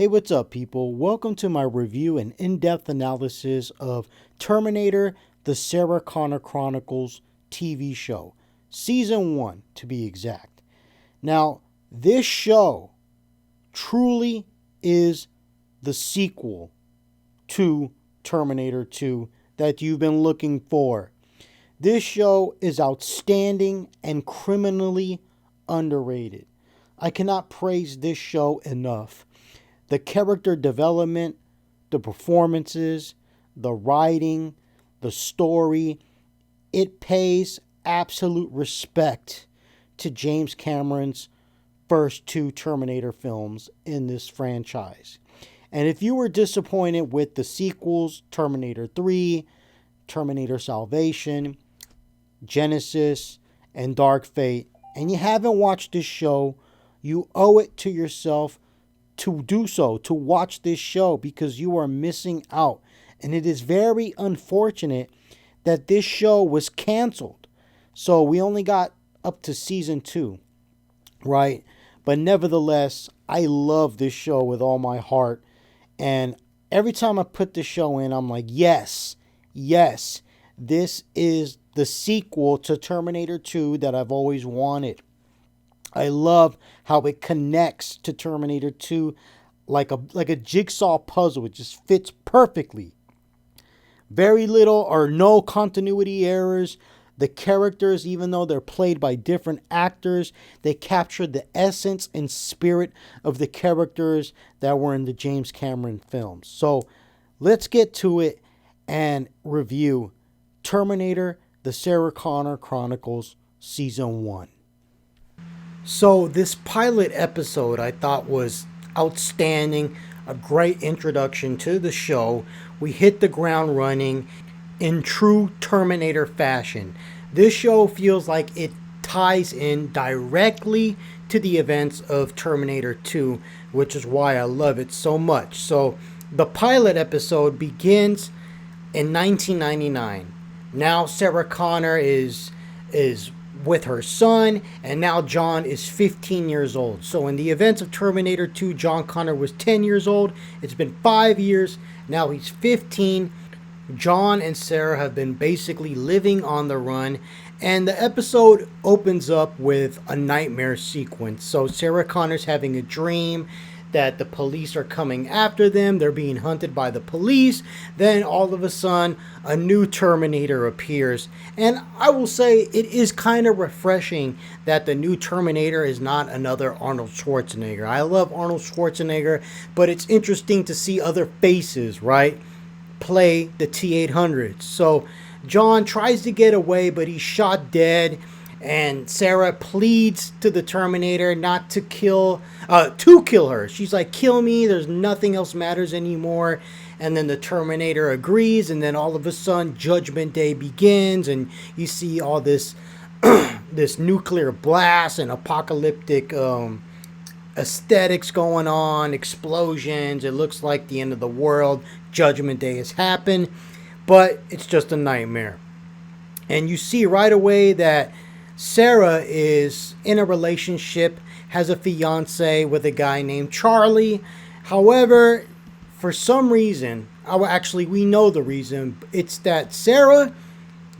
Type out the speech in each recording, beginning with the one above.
Hey, what's up, people? Welcome to my review and in-depth analysis of Terminator, the Sarah Connor Chronicles TV show. Season 1, to be exact. Now, this show truly is the sequel to Terminator 2 that you've been looking for. This show is outstanding and criminally underrated. I cannot praise this show enough. The character development, the performances, the writing, the story, it pays absolute respect to James Cameron's first two Terminator films in this franchise. And if you were disappointed with the sequels, Terminator 3, Terminator Salvation, Genesis, and Dark Fate, and you haven't watched this show, you owe it to yourself to do so, to watch this show, because you are missing out. And it is very unfortunate that this show was canceled. So we only got up to season 2, right? But nevertheless, I love this show with all my heart. And every time I put this show in, I'm like, yes, this is the sequel to Terminator 2 that I've always wanted. I love how it connects to Terminator 2 like a jigsaw puzzle. It just fits perfectly. Very little or no continuity errors. The characters, even though they're played by different actors, they capture the essence and spirit of the characters that were in the James Cameron films. So let's get to it and review Terminator, the Sarah Connor Chronicles Season 1. So this pilot episode I thought was outstanding, a great introduction to the show. We hit the ground running in true Terminator fashion. This show feels like it ties in directly to the events of Terminator 2, which is why I love it so much. So the pilot episode begins in 1999. Now Sarah Connor is with her son, and now John is 15 years old. So in the events of Terminator 2, John Connor was 10 years old. It's been 5 years. Now he's 15. John and Sarah have been basically living on the run, and the episode opens up with a nightmare sequence. So Sarah Connor's having a dream that the police are coming after them. They're being hunted by the police. Then all of a sudden, a new Terminator appears. And I will say it is kind of refreshing that the new Terminator is not another Arnold Schwarzenegger. I love Arnold Schwarzenegger, but it's interesting to see other faces, right, play the T-800s. So John tries to get away, but he's shot dead. And Sarah pleads to the Terminator not to kill her. She's like, kill me. There's nothing else matters anymore. And then the Terminator agrees. And then all of a sudden, Judgment Day begins. And you see all this, this nuclear blast and apocalyptic aesthetics going on, explosions. It looks like the end of the world. Judgment Day has happened. But it's just a nightmare. And you see right away that Sarah is in a relationship, has a fiance with a guy named Charlie. However, for some reason, we know the reason. It's that Sarah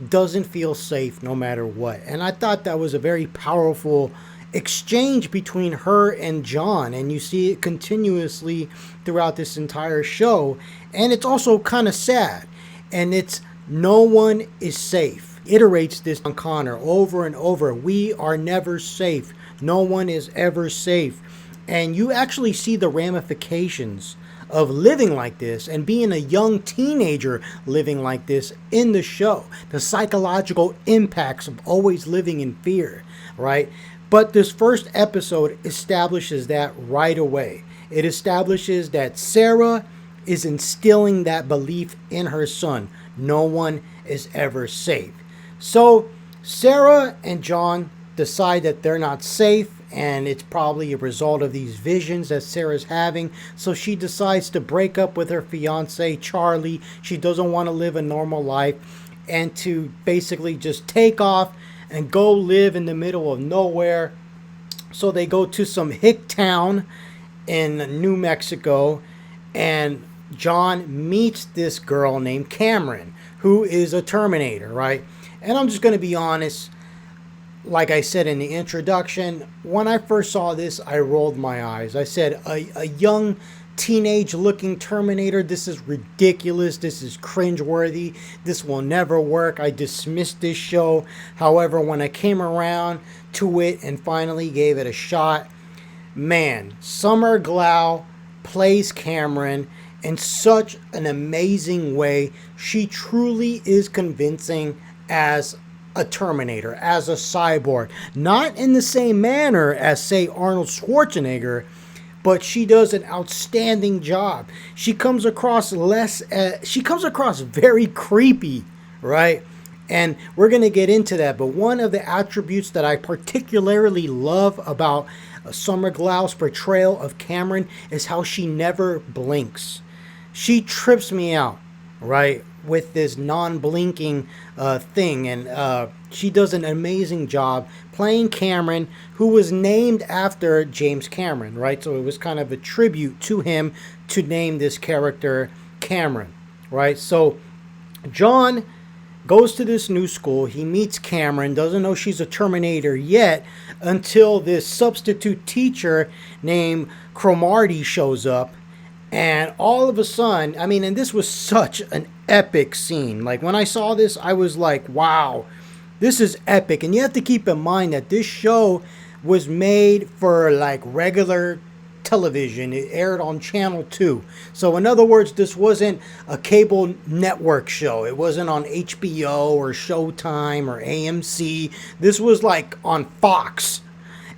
doesn't feel safe no matter what. And I thought that was a very powerful exchange between her and John. And you see it continuously throughout this entire show. And it's also kind of sad. And it's no one is safe. Iterates this on Connor over and over. We are never safe. No one is ever safe. And you actually see the ramifications of living like this and being a young teenager living like this in the show. The psychological impacts of always living in fear, right? But this first episode establishes that right away. It establishes that Sarah is instilling that belief in her son. No one is ever safe. So Sarah and John decide that they're not safe, and it's probably a result of these visions that Sarah's having. So she decides to break up with her fiance, Charlie. She doesn't want to live a normal life, and to basically just take off and go live in the middle of nowhere. So they go to some hick town in New Mexico, and John meets this girl named Cameron, who is a Terminator, right? And I'm just going to be honest, like I said in the introduction, when I first saw this, I rolled my eyes. I said, a young teenage looking Terminator, this is ridiculous, this is cringeworthy, this will never work. I dismissed this show. However, when I came around to it and finally gave it a shot, man, Summer Glau plays Cameron in such an amazing way. She truly is convincing as a Terminator, as a cyborg. Not in the same manner as, say, Arnold Schwarzenegger, but she does an outstanding job. She comes across she comes across very creepy, right? And we're going to get into that. But one of the attributes that I particularly love about Summer Glau's portrayal of Cameron is how she never blinks. She trips me out, right, with this non-blinking thing. And she does an amazing job playing Cameron, who was named after James Cameron, right? So it was kind of a tribute to him to name this character Cameron, right? So John goes to this new school. He meets Cameron, doesn't know she's a Terminator yet until this substitute teacher named Cromartie shows up. And all of a sudden, I mean, and this was such an epic scene. Like, when I saw this, I was like, wow, this is epic. And you have to keep in mind that this show was made for, like, regular television. It aired on Channel 2. So, in other words, this wasn't a cable network show. It wasn't on HBO or Showtime or AMC. This was, like, on Fox.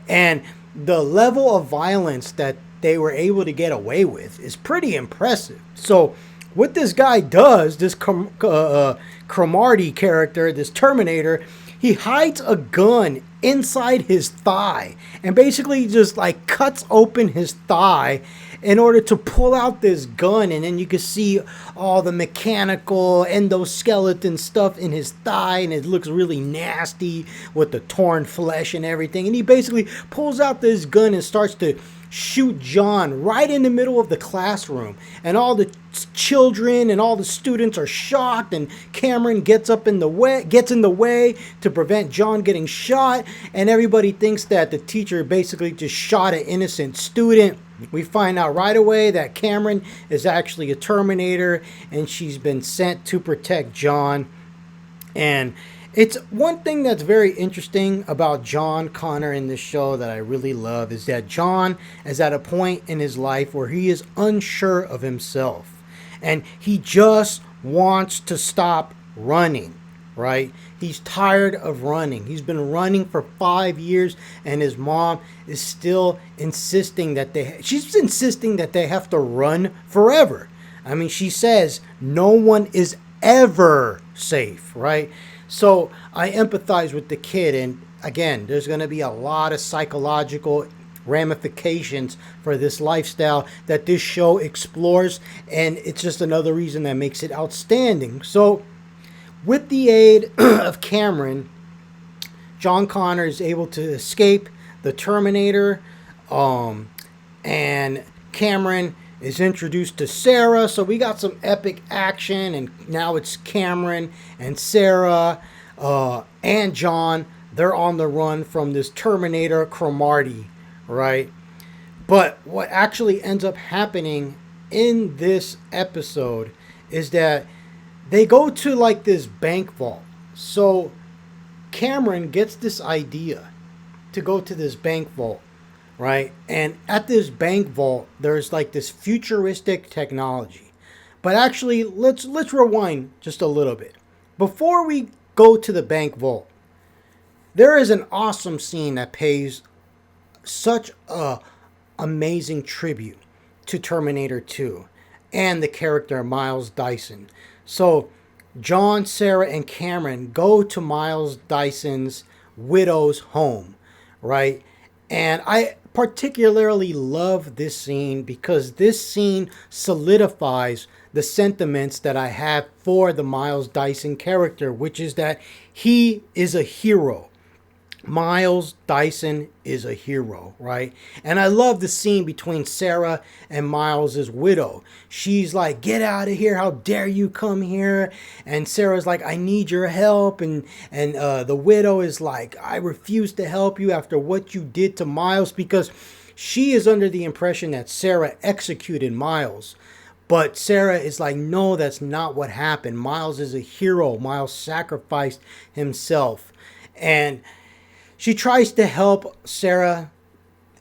And the level of violence that they were able to get away with is pretty impressive. So what this guy does, this Cromartie character, this Terminator, he hides a gun inside his thigh and basically just like cuts open his thigh in order to pull out this gun. And then you can see all the mechanical endoskeleton stuff in his thigh, and it looks really nasty with the torn flesh and everything. And he basically pulls out this gun and starts to shoot John right in the middle of the classroom. And all the children and all the students are shocked, and Cameron gets in the way to prevent John getting shot. And everybody thinks that the teacher basically just shot an innocent student. We find out right away that Cameron is actually a Terminator, and she's been sent to protect John. And it's one thing that's very interesting about John Connor in this show that I really love is that John is at a point in his life where he is unsure of himself, and he just wants to stop running, right? He's tired of running. He's been running for 5 years, and his mom is still insisting that she's insisting that they have to run forever. I mean, she says no one is ever safe, right? So I empathize with the kid, and again, there's going to be a lot of psychological ramifications for this lifestyle that this show explores, and it's just another reason that makes it outstanding. So with the aid of Cameron, John Connor is able to escape the Terminator, and Cameron is introduced to Sarah. So we got some epic action, and now it's Cameron and Sarah and John. They're on the run from this Terminator Cromartie, right? But what actually ends up happening in this episode is that they go to like this bank vault. So Cameron gets this idea to go to this bank vault, right? And at this bank vault, there's like this futuristic technology. But actually, let's rewind just a little bit. Before we go to the bank vault, there is an awesome scene that pays such a amazing tribute to Terminator 2 and the character Miles Dyson. So John, Sarah, and Cameron go to Miles Dyson's widow's home, right? And I particularly love this scene because this scene solidifies the sentiments that I have for the Miles Dyson character, which is that he is a hero. Miles Dyson is a hero, right? And I love the scene between Sarah and Miles's widow. She's like, "Get out of here! How dare you come here?" And Sarah's like, "I need your help." And the widow is like, "I refuse to help you after what you did to Miles," because she is under the impression that Sarah executed Miles. But Sarah is like, "No, that's not what happened. Miles is a hero. Miles sacrificed himself." And she tries to help Sarah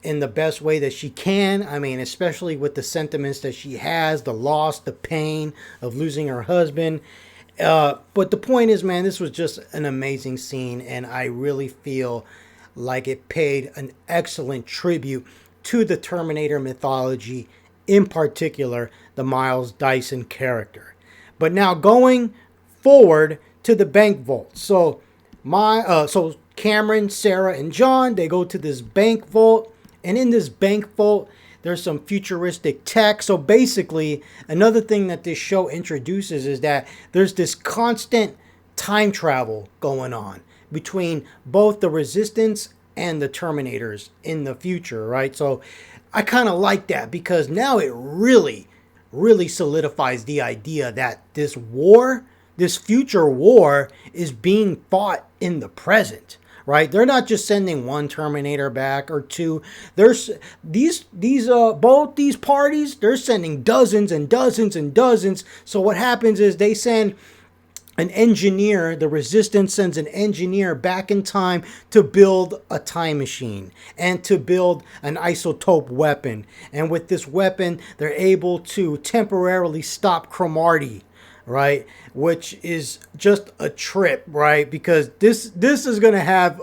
in the best way that she can. I mean, especially with the sentiments that she has, the loss, the pain of losing her husband. But the point is, man, this was just an amazing scene, and I really feel like it paid an excellent tribute to the Terminator mythology, in particular, the Miles Dyson character. But now going forward to the bank vault. So Cameron, Sarah, and John, they go to this bank vault, and in this bank vault, there's some futuristic tech. So basically, another thing that this show introduces is that there's this constant time travel going on between both the Resistance and the Terminators in the future, right? So I kind of like that because now it really solidifies the idea that this war, this future war, is being fought in the present, right? They're not just sending one Terminator back or two. There's these both these parties, they're sending dozens and dozens and dozens. So what happens is they send an engineer, the Resistance sends an engineer back in time to build a time machine and to build an isotope weapon. And with this weapon, they're able to temporarily stop Cromartie, right? Which is just a trip, right? Because this is going to have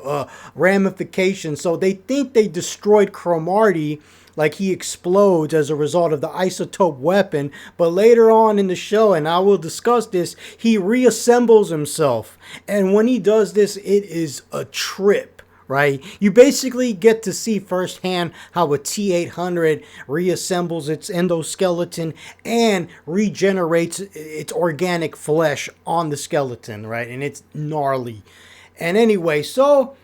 ramifications. So they think they destroyed Cromartie, like he explodes as a result of the isotope weapon. But later on in the show, and I will discuss this, he reassembles himself. And when he does this, it is a trip, right? You basically get to see firsthand how a T-800 reassembles its endoskeleton and regenerates its organic flesh on the skeleton, right? And it's gnarly. And anyway, so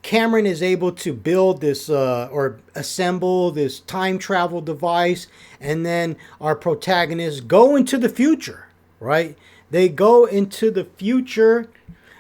Cameron is able to build this or assemble this time travel device, and then our protagonists go into the future, right? They go into the future.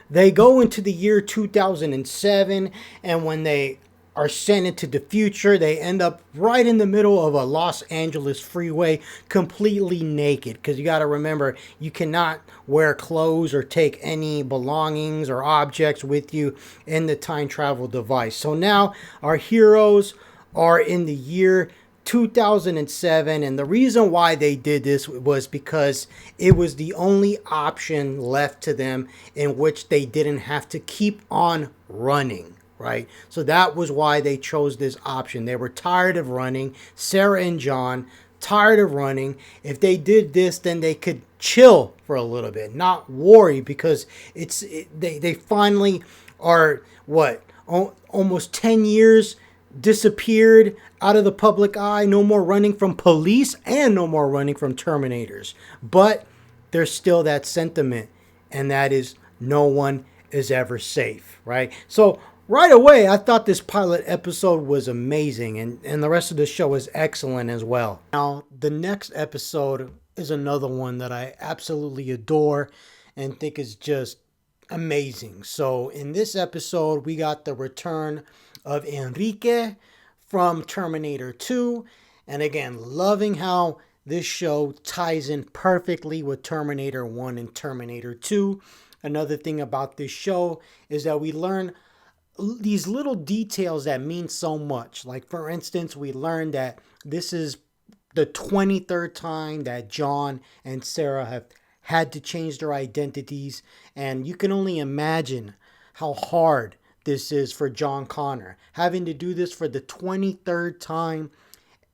They go into the year 2007, and when they are sent into the future, they end up right in the middle of a Los Angeles freeway, completely naked. Because you got to remember, you cannot wear clothes or take any belongings or objects with you in the time travel device. So now our heroes are in the year 2007, and the reason why they did this was because it was the only option left to them in which they didn't have to keep on running, right? So that was why they chose this option. They were tired of running. Sarah and John, tired of running. If they did this, then they could chill for a little bit, not worry, because they finally are almost 10 years disappeared out of the public eye. No more running from police and no more running from Terminators. But there's still that sentiment, and that is no one is ever safe, right? So right away, I thought this pilot episode was amazing, and the rest of the show is excellent as well. Now, the next episode is another one that I absolutely adore and think is just amazing. So in this episode, we got the return of Enrique from Terminator 2. And again, loving how this show ties in perfectly with Terminator 1 and Terminator 2. Another thing about this show is that we learn these little details that mean so much. Like, for instance, we learned that this is the 23rd time that John and Sarah have had to change their identities. And you can only imagine how hard this is for John Connor, having to do this for the 23rd time.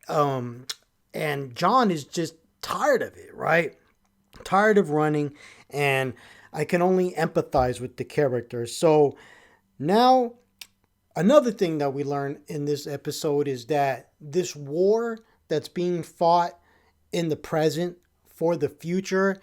And John is just tired of it, right? Tired of running. And I can only empathize with the character. So now, another thing that we learn in this episode is that this war that's being fought in the present for the future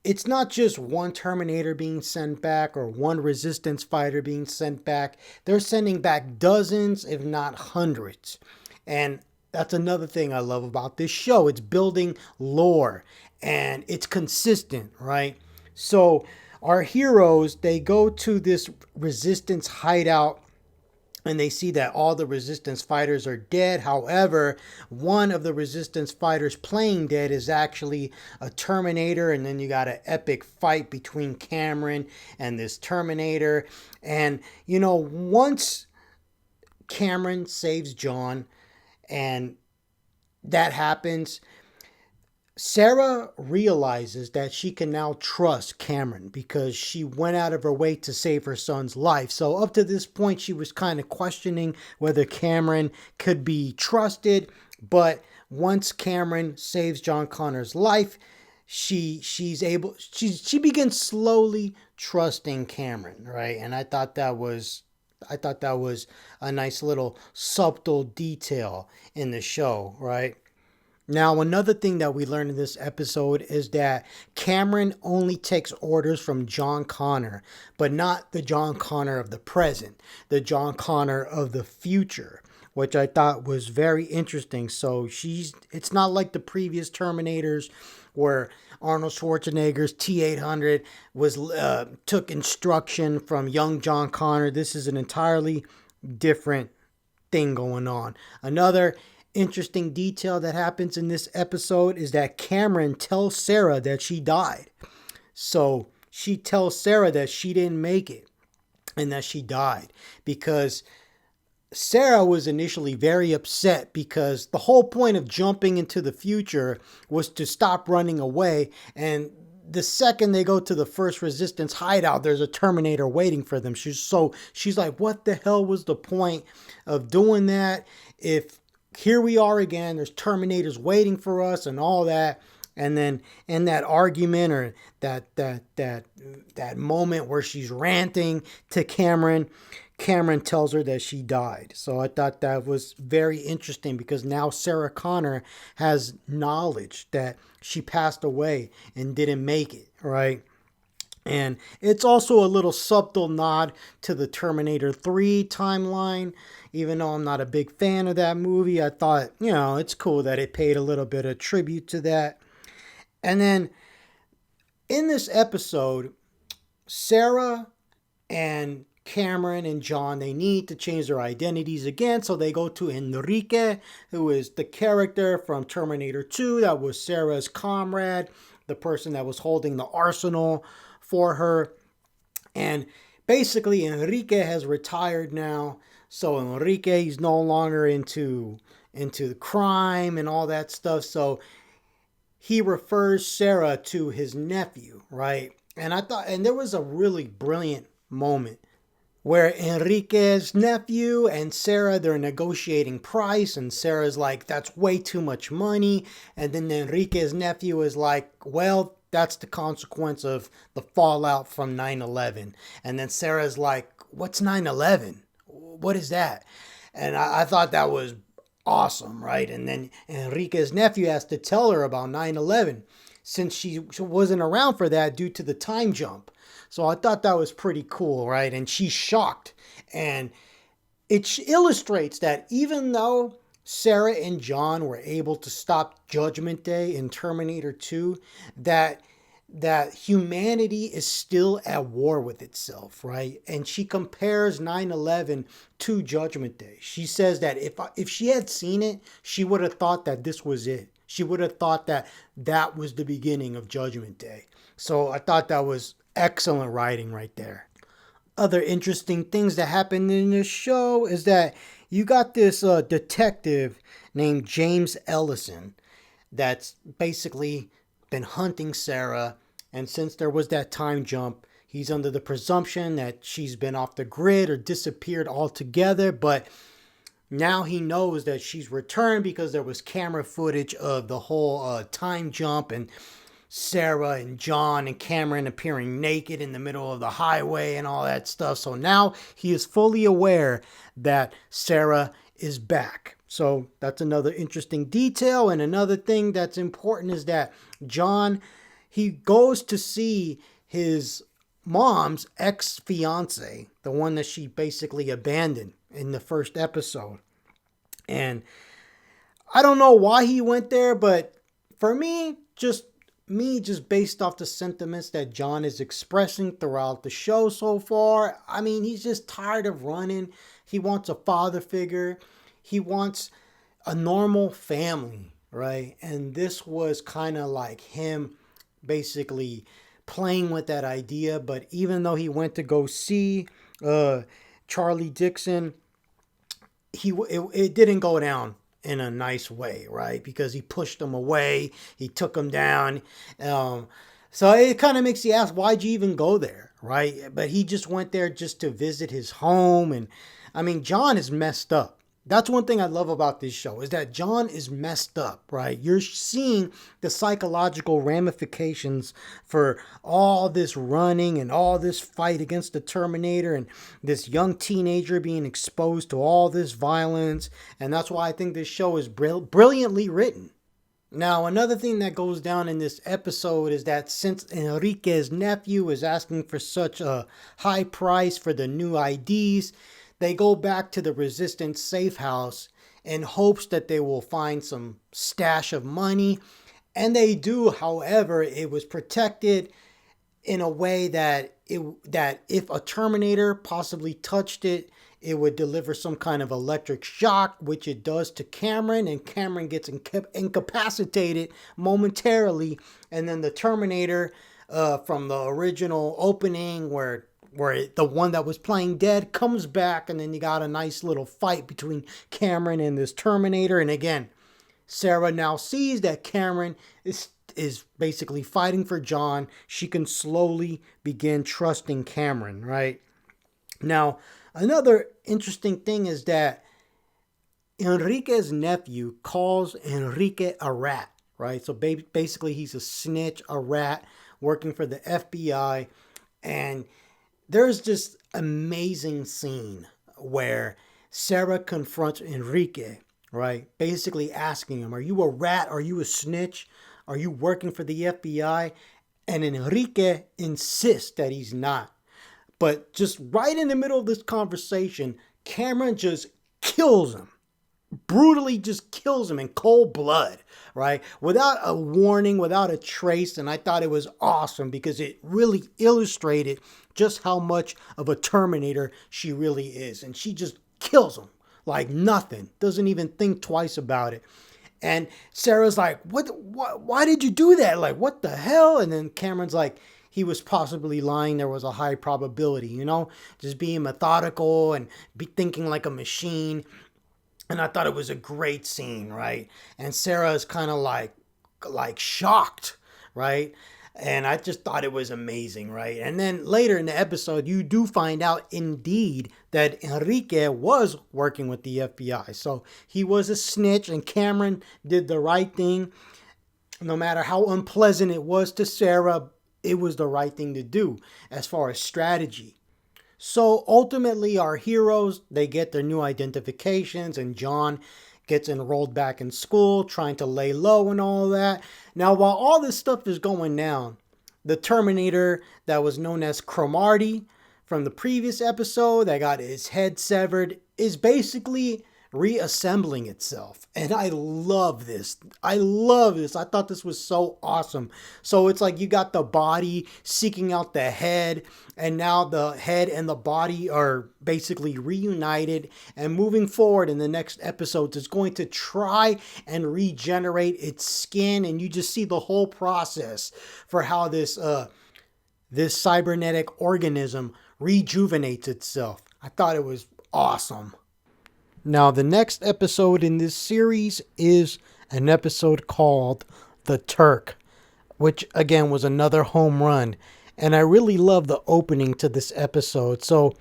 it's not just one Terminator being sent back or one Resistance fighter being sent back. They're sending back dozens, if not hundreds. And that's another thing I love about this show. It's building lore and it's consistent, right? So our heroes, they go to this Resistance hideout and they see that all the Resistance fighters are dead. However, one of the Resistance fighters playing dead is actually a Terminator, and then you got an epic fight between Cameron and this Terminator. And, once Cameron saves John and that happens, Sarah realizes that she can now trust Cameron because she went out of her way to save her son's life. So up to this point, she was kind of questioning whether Cameron could be trusted. But once Cameron saves John Connor's life, she begins slowly trusting Cameron, right? And I thought that was a nice little subtle detail in the show, right? Now, another thing that we learned in this episode is that Cameron only takes orders from John Connor, but not the John Connor of the present, the John Connor of the future, which I thought was very interesting. So it's not like the previous Terminators where Arnold Schwarzenegger's T-800 took instruction from young John Connor. This is an entirely different thing going on. Another interesting detail that happens in this episode is that Cameron tells Sarah that she died. So she tells Sarah that she didn't make it and that she died because Sarah was initially very upset because the whole point of jumping into the future was to stop running away. And the second they go to the first Resistance hideout, there's a Terminator waiting for them. She's like, what the hell was the point of doing that? If here we are again, there's Terminators waiting for us and all that. And then in that argument or that moment where she's ranting to Cameron tells her that she died. So I thought that was very interesting because now Sarah Connor has knowledge that she passed away and didn't make it, right? And it's also a little subtle nod to the Terminator 3 timeline. Even though I'm not a big fan of that movie, I thought, it's cool that it paid a little bit of tribute to that. And then in this episode, Sarah and Cameron and John, they need to change their identities again. So they go to Enrique, who is the character from Terminator 2 that was Sarah's comrade, the person that was holding the arsenal for her. And basically Enrique has retired now. So Enrique, he's no longer into crime and all that stuff. So he refers Sarah to his nephew, right? And there was a really brilliant moment where Enrique's nephew and Sarah, they're negotiating price, and Sarah's like, that's way too much money. And then Enrique's nephew is like, well, that's the consequence of the fallout from 9/11. And then Sarah's like, what's 9/11? What is that? And I thought that was awesome, right? And then Enrique's nephew has to tell her about 9/11 since she wasn't around for that due to the time jump. So I thought that was pretty cool, right? And she's shocked. And it illustrates that even though Sarah and John were able to stop Judgment Day in Terminator 2, that humanity is still at war with itself, right? And she compares 9/11 to Judgment Day. She says that if she had seen it, she would have thought that this was it. She would have thought that was the beginning of Judgment Day. So I thought that was excellent writing right there. Other interesting things that happened in this show is that you got this detective named James Ellison that's basically been hunting Sarah, and since there was that time jump, he's under the presumption that she's been off the grid or disappeared altogether, but now he knows that she's returned because there was camera footage of the whole time jump and Sarah and John and Cameron appearing naked in the middle of the highway and all that stuff. So now he is fully aware that Sarah is back. So that's another interesting detail. And another thing that's important is that John, he goes to see his mom's ex-fiance, the one that she basically abandoned in the first episode. And I don't know why he went there, but for just based off the sentiments that John is expressing throughout the show so far, I mean, he's just tired of running. He wants a father figure. He wants a normal family, right? And this was kind of like him basically playing with that idea. But even though he went to go see Charlie Dixon, it didn't go down in a nice way, right? Because he pushed him away, he took him down. So it kind of makes you ask, why'd you even go there, right? But he just went there just to visit his home. And I mean, John is messed up. That's one thing I love about this show, is that John is messed up, right? You're seeing the psychological ramifications for all this running and all this fight against the Terminator and this young teenager being exposed to all this violence. And that's why I think this show is brilliantly written. Now, another thing that goes down in this episode is that since Enrique's nephew is asking for such a high price for the new IDs, they go back to the Resistance safe house in hopes that they will find some stash of money. And they do. However, it was protected in a way that if a Terminator possibly touched it, it would deliver some kind of electric shock, which it does to Cameron, and Cameron gets incapacitated momentarily. And then the Terminator from the original opening where the one that was playing dead comes back, and then you got a nice little fight between Cameron and this Terminator. And again, Sarah now sees that Cameron is basically fighting for John. She can slowly begin trusting Cameron, right? Now, another interesting thing is that Enrique's nephew calls Enrique a rat, right? So basically he's a snitch, a rat, working for the FBI. And there's this amazing scene where Sarah confronts Enrique, right? Basically asking him, are you a rat? Are you a snitch? Are you working for the FBI? And Enrique insists that he's not. But just right in the middle of this conversation, Cameron just kills him. Brutally just kills him in cold blood, right? Without a warning, without a trace. And I thought it was awesome because it really illustrated just how much of a Terminator she really is. And she just kills him like nothing. Doesn't even think twice about it. And Sarah's like, what, why did you do that? Like, what the hell? And then Cameron's like, he was possibly lying. There was a high probability, just being methodical and be thinking like a machine. And I thought it was a great scene, right? And Sarah is kind of like shocked, right? And I just thought it was amazing, right? And then later in the episode, you do find out indeed that Enrique was working with the FBI. So he was a snitch, and Cameron did the right thing. No matter how unpleasant it was to Sarah, it was the right thing to do as far as strategy. So ultimately, our heroes, they get their new identifications, and John gets enrolled back in school, trying to lay low and all that. Now, while all this stuff is going down, the Terminator that was known as Cromartie from the previous episode that got his head severed is basically reassembling itself. And I love this. I thought this was so awesome. So it's like you got the body seeking out the head, and now the head and the body are basically reunited, and moving forward in the next episodes it's going to try and regenerate its skin, and you just see the whole process for how this cybernetic organism rejuvenates itself. I thought it was awesome. Now, the next episode in this series is an episode called The Turk, which again was another home run. And I really love the opening to this episode. So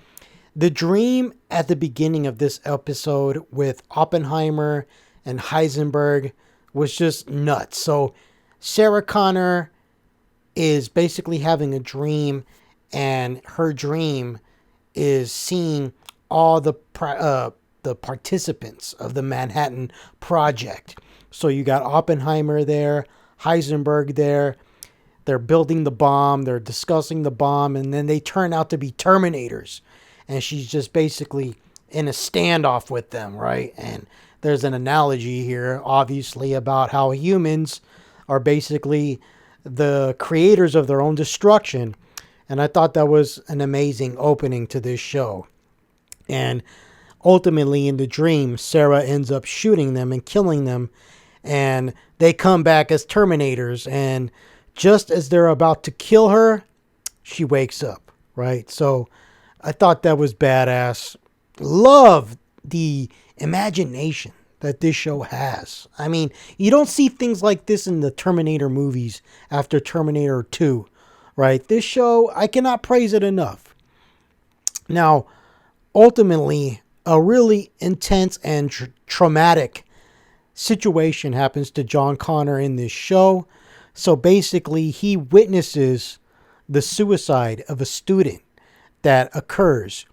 the dream at the beginning of this episode with Oppenheimer and Heisenberg was just nuts. So Sarah Connor is basically having a dream, and her dream is seeing all the participants of the Manhattan Project. So you got Oppenheimer there, Heisenberg there. they're building the bomb, they're discussing the bomb, and then they turn out to be Terminators. And she's just basically in a standoff with them, right? And there's an analogy here, obviously, about how humans are basically the creators of their own destruction. And I thought that was an amazing opening to this show. And ultimately, in the dream, Sarah ends up shooting them and killing them. And they come back as Terminators. And just as they're about to kill her, she wakes up, right? So I thought that was badass. Love the imagination that this show has. I mean, you don't see things like this in the Terminator movies after Terminator 2, right? This show, I cannot praise it enough. Now, ultimately, a really intense and traumatic situation happens to John Connor in this show. So basically, he witnesses the suicide of a student that occurs.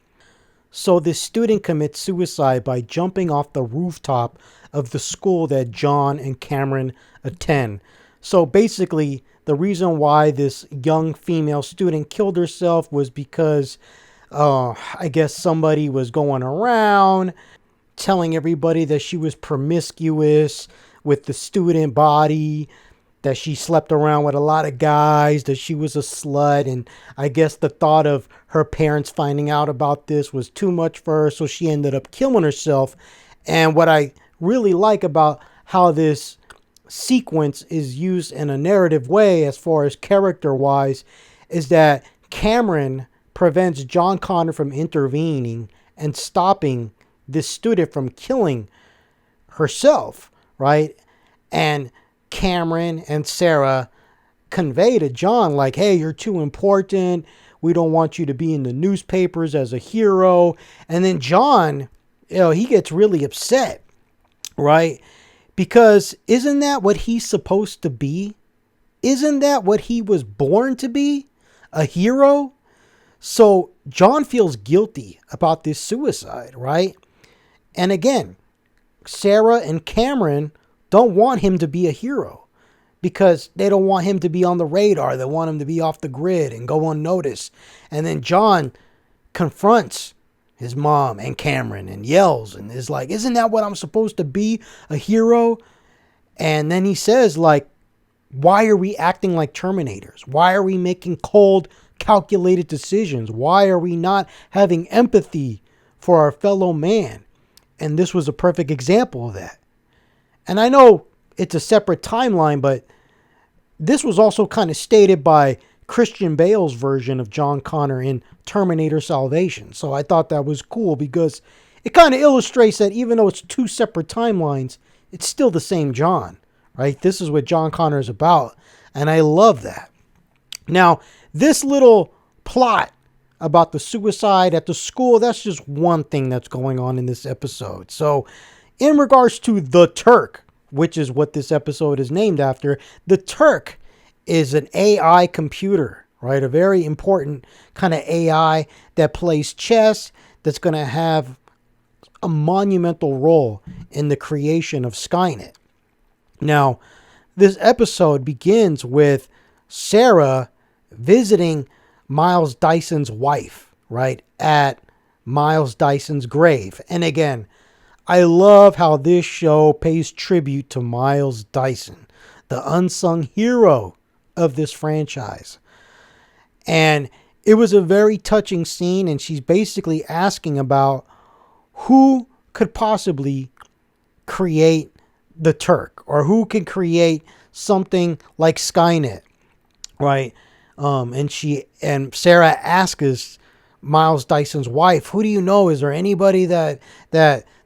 So this student commits suicide by jumping off the rooftop of the school that John and Cameron attend. So basically, the reason why this young female student killed herself was because I guess somebody was going around telling everybody that she was promiscuous with the student body, that she slept around with a lot of guys, that she was a slut. And I guess the thought of her parents finding out about this was too much for her, so she ended up killing herself. And what I really like about how this sequence is used in a narrative way, as far as character-wise, is that Cameron prevents John Connor from intervening and stopping this student from killing herself, right? And Cameron and Sarah convey to John, like, hey, you're too important. We don't want you to be in the newspapers as a hero. And then John, he gets really upset, right? Because isn't that what he's supposed to be? Isn't that what he was born to be? A hero? So John feels guilty about this suicide, right? And again, Sarah and Cameron don't want him to be a hero because they don't want him to be on the radar. They want him to be off the grid and go unnoticed. And then John confronts his mom and Cameron and yells and is like, isn't that what I'm supposed to be, a hero? And then he says, like, why are we acting like Terminators? Why are we making cold, calculated decisions? Why are we not having empathy for our fellow man? And this was a perfect example of that. And I know it's a separate timeline, but this was also kind of stated by Christian Bale's version of John Connor in Terminator Salvation. So I thought that was cool because it kind of illustrates that even though it's two separate timelines, it's still the same John, right? This is what John Connor is about. And I love that. Now, this little plot about the suicide at the school, that's just one thing that's going on in this episode. So in regards to the Turk, which is what this episode is named after, the Turk is an AI computer, right? A very important kind of AI that plays chess, that's going to have a monumental role in the creation of Skynet. Now, this episode begins with Sarah visiting Miles Dyson's wife, right, at Miles Dyson's grave. And again, I love how this show pays tribute to Miles Dyson, the unsung hero of this franchise. And it was a very touching scene, and she's basically asking about who could possibly create the Turk, or who can create something like Skynet, right? And Sarah asks Miles Dyson's wife, who do you know? Is there anybody that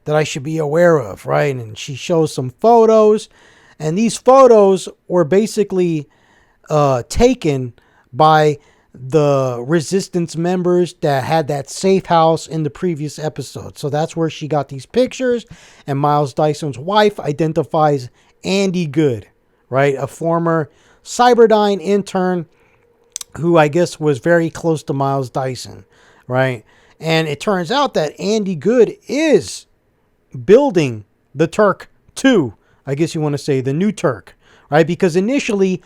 I should be aware of, right? And she shows some photos, and these photos were basically taken by the Resistance members that had that safe house in the previous episode. So that's where she got these pictures, and Miles Dyson's wife identifies Andy Good, right? A former Cyberdyne intern who I guess was very close to Miles Dyson, right? And it turns out that Andy Good is building the Turk 2, I guess you want to say the new Turk, right? Because initially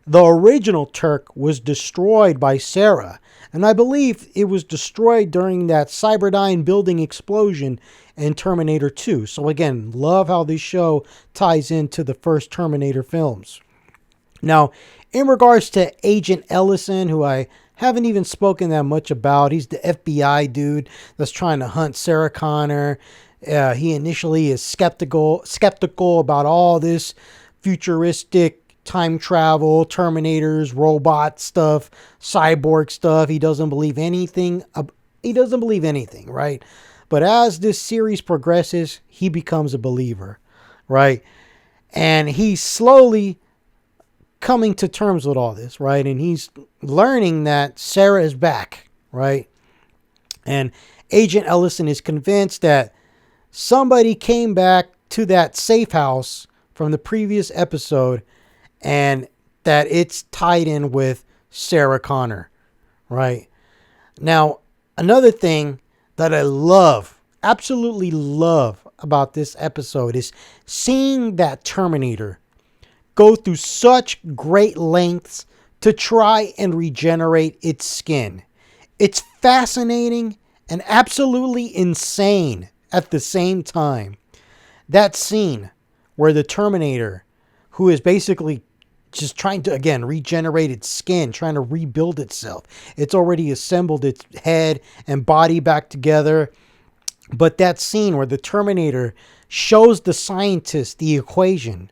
The original Turk was destroyed by Sarah, and I believe it was destroyed during that Cyberdyne building explosion in Terminator 2. So again, love how this show ties into the first Terminator films. Now, in regards to Agent Ellison, who I haven't even spoken that much about, he's the FBI dude that's trying to hunt Sarah Connor. He initially is skeptical about all this futuristic time travel, Terminators, robot stuff, cyborg stuff. He doesn't believe anything. Right? But as this series progresses, he becomes a believer, right? And he's slowly coming to terms with all this, right? And he's learning that Sarah is back, right? And Agent Ellison is convinced that somebody came back to that safe house from the previous episode and that it's tied in with Sarah Connor, right? Now, another thing that I love, absolutely love about this episode is seeing that Terminator go through such great lengths to try and regenerate its skin. It's fascinating and absolutely insane at the same time. That scene where the Terminator, who is basically just trying to, again, regenerate its skin, trying to rebuild itself. It's already assembled its head and body back together. But that scene where the Terminator shows the scientist the equation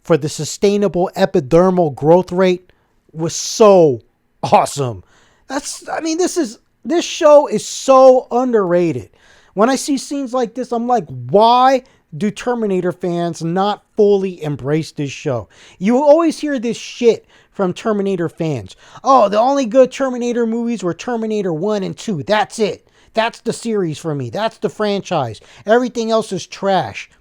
for the sustainable epidermal growth rate was so awesome. This show is so underrated. When I see scenes like this, I'm like, why do Terminator fans not fully embrace this show? You always hear this shit from Terminator fans. Oh, the only good Terminator movies were Terminator 1 and 2. That's it. That's the series for me. That's the franchise. Everything else is trash.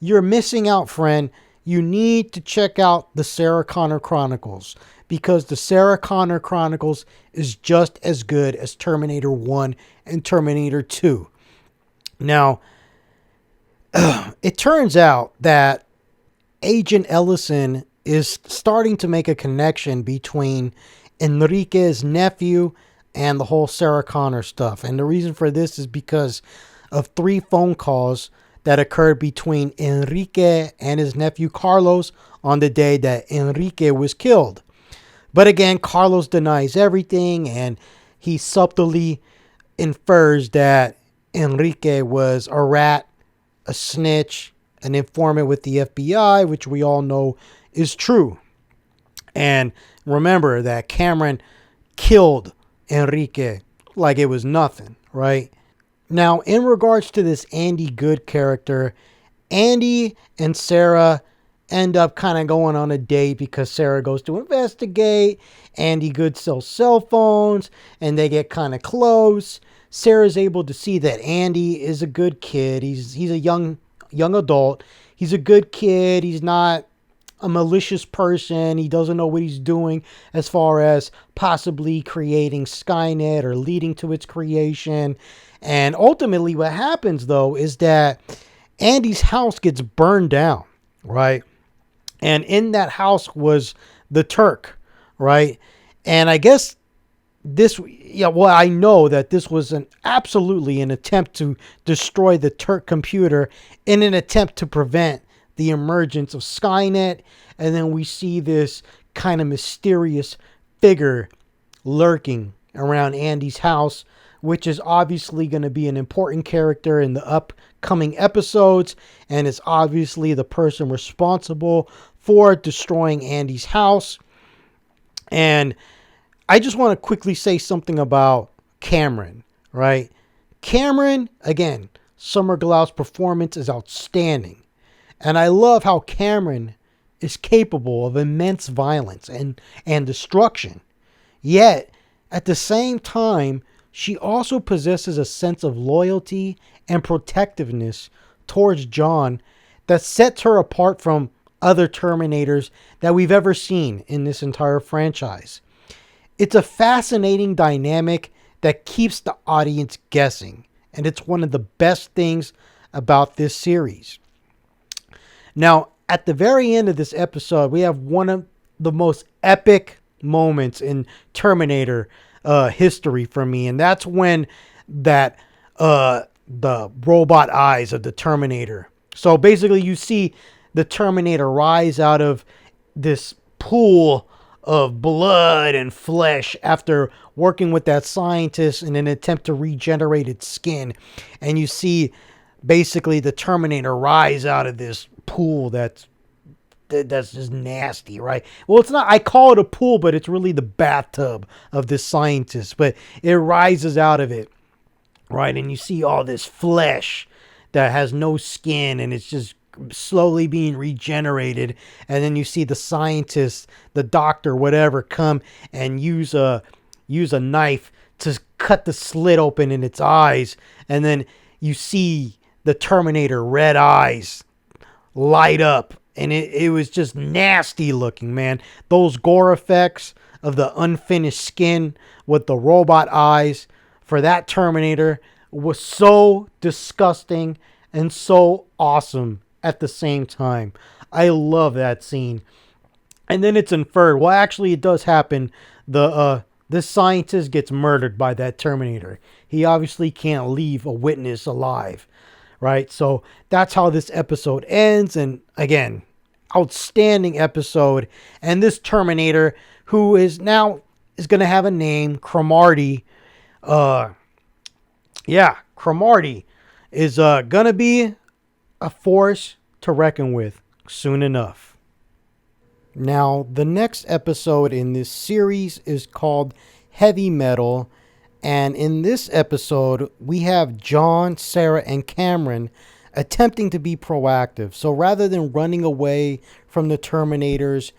You're missing out, friend. You need to check out the Sarah Connor Chronicles, because the Sarah Connor Chronicles is just as good as Terminator 1 and Terminator 2. Now, it turns out that Agent Ellison is starting to make a connection between Enrique's nephew and the whole Sarah Connor stuff. And the reason for this is because of 3 phone calls that occurred between Enrique and his nephew Carlos on the day that Enrique was killed. But again, Carlos denies everything, and he subtly infers that Enrique was a rat, a snitch, an informant with the FBI, which we all know is true. And remember that Cameron killed Enrique like it was nothing, right? Now, in regards to this Andy Good character, Andy and Sarah end up kind of going on a date because Sarah goes to investigate. Andy Good sells cell phones, and they get kind of close. Sarah's able to see that Andy is a good kid. He's a young adult. He's a good kid. He's not a malicious person. He doesn't know what he's doing as far as possibly creating Skynet or leading to its creation. And ultimately what happens, though, is that Andy's house gets burned down, right? And in that house was the Turk, right? And I guess I know that this was absolutely an attempt to destroy the Turk computer in an attempt to prevent the emergence of Skynet. And then we see this kind of mysterious figure lurking around Andy's house, which is obviously going to be an important character in the upcoming episodes, and is obviously the person responsible for destroying Andy's house. And I just want to quickly say something about Cameron, right? Cameron, again, Summer Glau's performance is outstanding. And I love how Cameron is capable of immense violence and destruction. Yet, at the same time, she also possesses a sense of loyalty and protectiveness towards John that sets her apart from other Terminators that we've ever seen in this entire franchise. It's a fascinating dynamic that keeps the audience guessing, and it's one of the best things about this series. Now, at the very end of this episode, we have one of the most epic moments in Terminator history for me, and that's when that the robot eyes of the Terminator. So basically, you see the Terminator rise out of this pool of blood and flesh after working with that scientist in an attempt to regenerate its skin, and you see basically the Terminator rise out of this pool that's just nasty, right? Well, it's not, I call it a pool, but it's really the bathtub of this scientist, but it rises out of it, right? And you see all this flesh that has no skin and it's just slowly being regenerated. And then you see the scientist, the doctor, whatever, come and use a knife to cut the slit open in its eyes. And then you see the Terminator red eyes light up, and it was just nasty looking, man. Those gore effects of the unfinished skin with the robot eyes for that Terminator was so disgusting and so awesome at the same time. I love that scene. And then it's inferred, well, actually it does happen. This scientist gets murdered by that Terminator. He obviously can't leave a witness alive, right? So that's how this episode ends. And again, outstanding episode. And this Terminator, who is going to have a name, Cromartie. Cromartie is going to be a force to reckon with soon enough. Now, the next episode in this series is called Heavy Metal. And in this episode, we have John, Sarah, and Cameron attempting to be proactive. So rather than running away from the Terminators,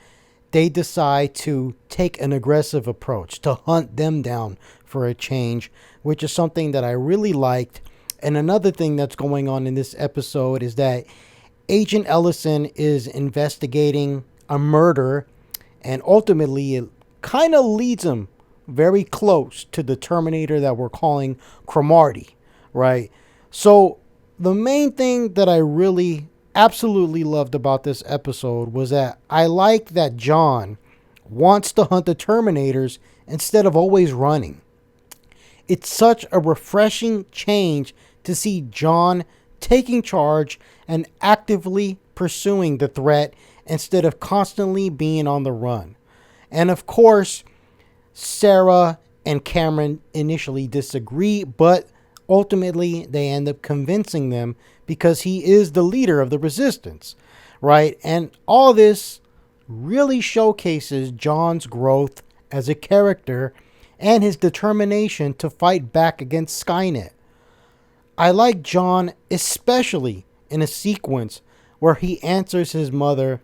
they decide to take an aggressive approach, to hunt them down for a change, which is something that I really liked. And another thing that's going on in this episode is that Agent Ellison is investigating a murder, and ultimately it kind of leads him very close to the Terminator that we're calling Cromartie, right? So the main thing that I really absolutely loved about this episode was that I liked that John wants to hunt the Terminators instead of always running. It's such a refreshing change to see John taking charge and actively pursuing the threat instead of constantly being on the run. And of course, Sarah and Cameron initially disagree, but ultimately they end up convincing them because he is the leader of the resistance, right? And all this really showcases John's growth as a character and his determination to fight back against Skynet. I like John especially in a sequence where he answers his mother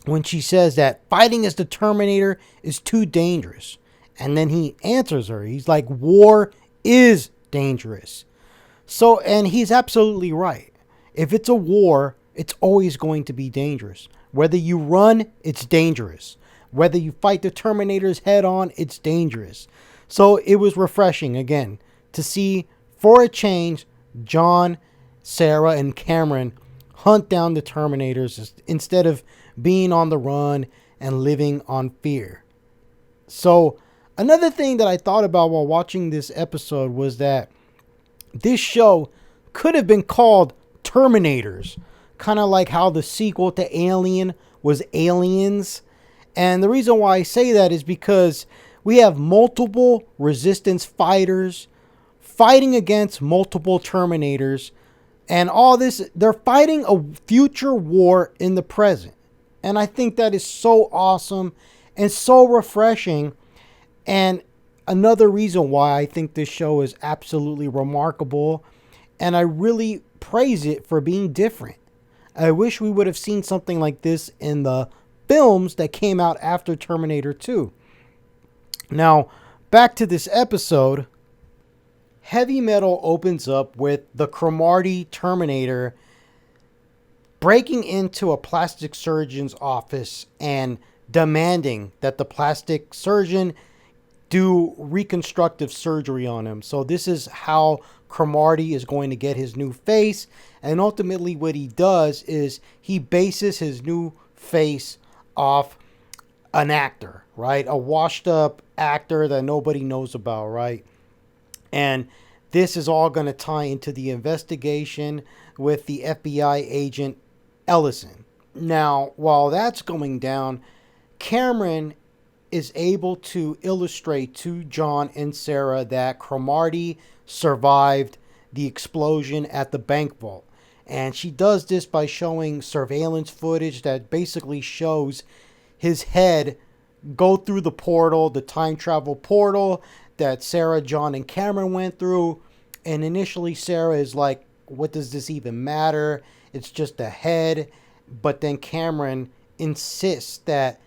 when she says that fighting as the Terminator is too dangerous. And then he answers her. He's like, war is dangerous. So, and he's absolutely right. If it's a war, it's always going to be dangerous. Whether you run, it's dangerous. Whether you fight the Terminators head on, it's dangerous. So it was refreshing, again, to see, for a change, John, Sarah, and Cameron hunt down the Terminators instead of being on the run and living on fear. So another thing that I thought about while watching this episode was that this show could have been called Terminators, kind of like how the sequel to Alien was Aliens. And the reason why I say that is because we have multiple resistance fighters fighting against multiple Terminators, and all this, they're fighting a future war in the present. And I think that is so awesome and so refreshing. And another reason why I think this show is absolutely remarkable. And I really praise it for being different. I wish we would have seen something like this in the films that came out after Terminator 2. Now, back to this episode. Heavy Metal opens up with the Cromartie Terminator breaking into a plastic surgeon's office and demanding that the plastic surgeon do reconstructive surgery on him. So this is how Cromartie is going to get his new face. And ultimately what he does is he bases his new face off an actor, right? A washed up actor that nobody knows about, right? And this is all going to tie into the investigation with the FBI agent Ellison. Now, while that's going down, Cameron is able to illustrate to John and Sarah that Cromartie survived the explosion at the bank vault. And she does this by showing surveillance footage that basically shows his head go through the portal, the time travel portal that Sarah, John, and Cameron went through. And initially, Sarah is like, what does this even matter? It's just a head. But then Cameron insists that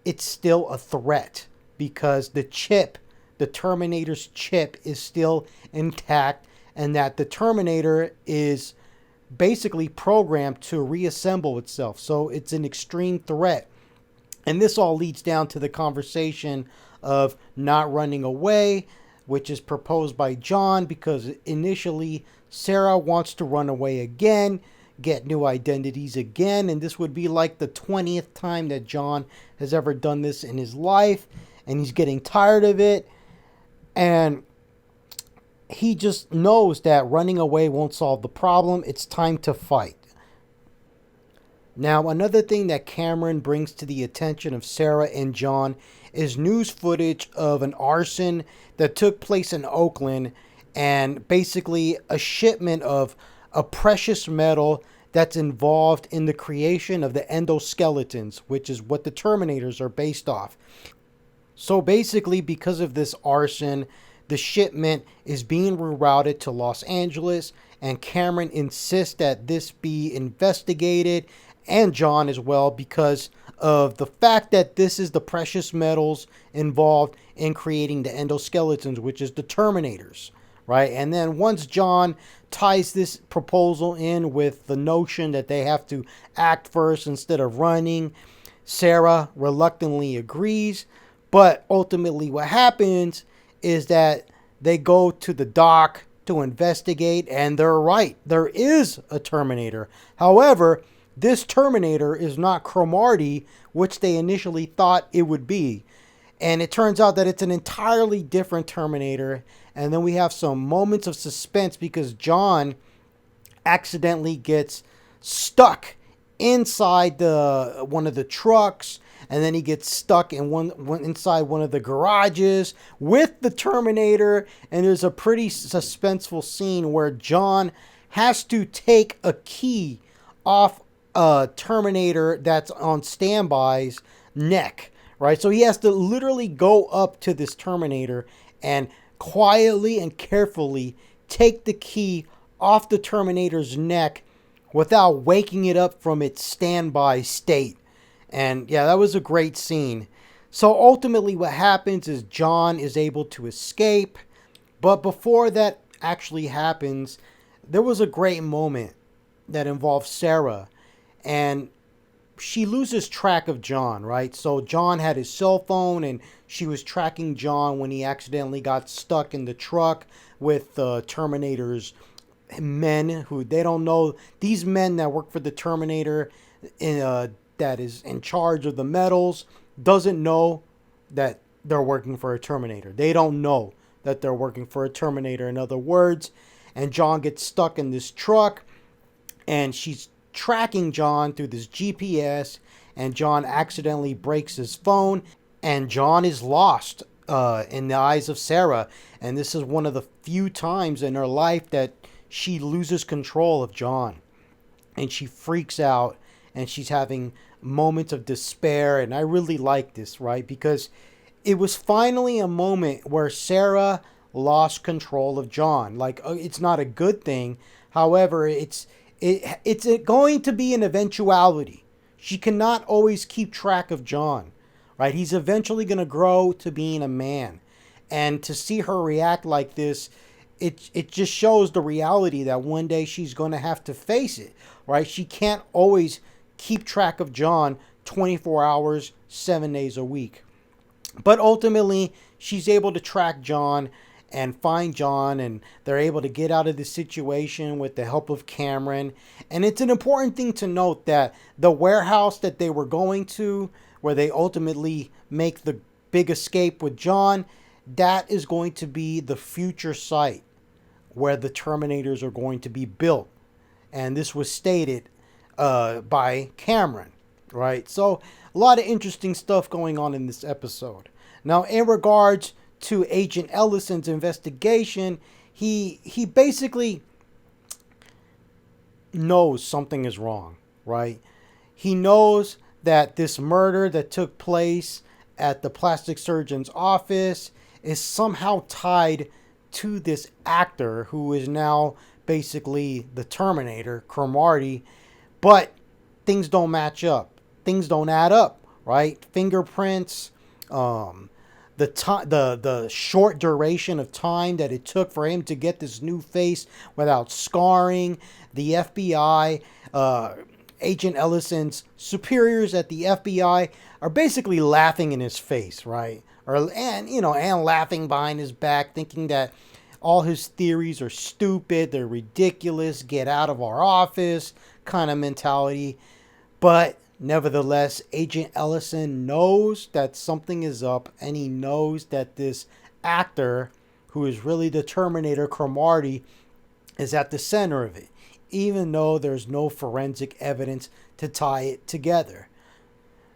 it's still a threat because the chip, the Terminator's chip, is still intact, and that the Terminator is basically programmed to reassemble itself. So it's an extreme threat. And this all leads down to the conversation of not running away, which is proposed by John because initially Sarah wants to run away again, get new identities again, and this would be like the 20th time that John has ever done this in his life, and he's getting tired of it, and he just knows that running away won't solve the problem. It's time to fight. Now, another thing that Cameron brings to the attention of Sarah and John is news footage of an arson that took place in Oakland, and basically a shipment of a precious metal that's involved in the creation of the endoskeletons, which is what the Terminators are based off. So basically, because of this arson, the shipment is being rerouted to Los Angeles, and Cameron insists that this be investigated, and John as well, because of the fact that this is the precious metals involved in creating the endoskeletons, which is the Terminators, right? And then once John ties this proposal in with the notion that they have to act first instead of running, Sarah reluctantly agrees. But ultimately what happens is that they go to the dock to investigate, and they're right. There is a Terminator. However, this Terminator is not Cromartie, which they initially thought it would be. And it turns out that it's an entirely different Terminator. And then we have some moments of suspense because John accidentally gets stuck inside one of the trucks, and then he gets stuck in one inside one of the garages with the Terminator. And there's a pretty suspenseful scene where John has to take a key off a Terminator that's on standby's neck, right? So he has to literally go up to this Terminator and quietly and carefully take the key off the Terminator's neck without waking it up from its standby state. And yeah, that was a great scene. So ultimately what happens is John is able to escape. But before that actually happens, there was a great moment that involved Sarah. And she loses track of John, right? So John had his cell phone, and she was tracking John when he accidentally got stuck in the truck with the Terminator's men, who they don't know. These men that work for the Terminator, that is in charge of the metals, doesn't know that they're working for a Terminator. They don't know that they're working for a Terminator, in other words. And John gets stuck in this truck, and she's tracking John through this GPS, and John accidentally breaks his phone, and John is lost in the eyes of Sarah. And this is one of the few times in her life that she loses control of John, and she freaks out, and she's having moments of despair. And I really like this, right? Because it was finally a moment where Sarah lost control of John. Like, it's not a good thing. However, it's going to be an eventuality. She cannot always keep track of John, right? He's eventually going to grow to being a man. And to see her react like this, it just shows the reality that one day she's going to have to face it, right? She can't always keep track of John 24 hours, 7 days a week. But ultimately, she's able to track John and find John, and they're able to get out of the situation with the help of Cameron. And it's an important thing to note that the warehouse that they were going to where they ultimately make the big escape with John, that is going to be the future site where the Terminators are going to be built. And this was stated by Cameron, right? So a lot of interesting stuff going on in this episode. Now, in regards to Agent Ellison's investigation, he basically knows something is wrong, right? He knows that this murder that took place at the plastic surgeon's office is somehow tied to this actor who is now basically the Terminator, Cromartie, but things don't match up. Things don't add up, right? Fingerprints, the short duration of time that it took for him to get this new face without scarring, the FBI, Agent Ellison's superiors at the FBI are basically laughing in his face, right? And laughing behind his back, thinking that all his theories are stupid, they're ridiculous, get out of our office kind of mentality. But nevertheless, Agent Ellison knows that something is up, and he knows that this actor, who is really the Terminator, Cromartie, is at the center of it, even though there's no forensic evidence to tie it together.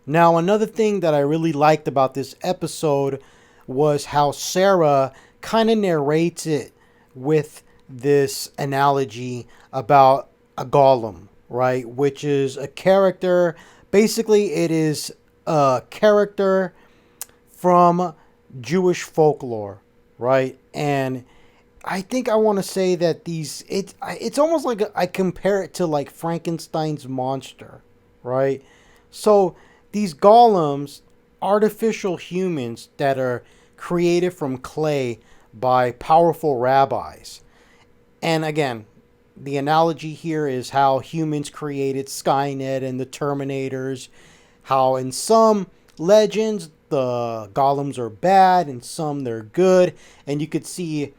Now, another thing that I really liked about this episode was how Sarah kind of narrates it with this analogy about a golem, right? Which is a character. Basically, it is a character from Jewish folklore, right? And I think I want to say that it's almost like I compare it to like Frankenstein's monster, right? So these golems, artificial humans that are created from clay by powerful rabbis. And again, the analogy here is how humans created Skynet and the Terminators, how in some legends the golems are bad and some they're good. And you could see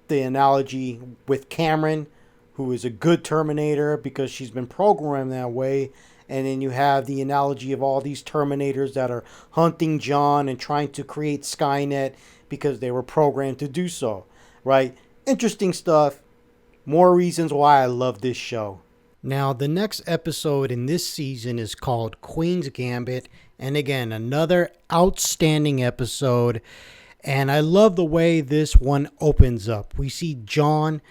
the analogy with Cameron, who is a good Terminator because she's been programmed that way. And then you have the analogy of all these Terminators that are hunting John and trying to create Skynet because they were programmed to do so, right? Interesting stuff. More reasons why I love this show. Now, the next episode in this season is called Queen's Gambit. And again, another outstanding episode. And I love the way this one opens up. We see John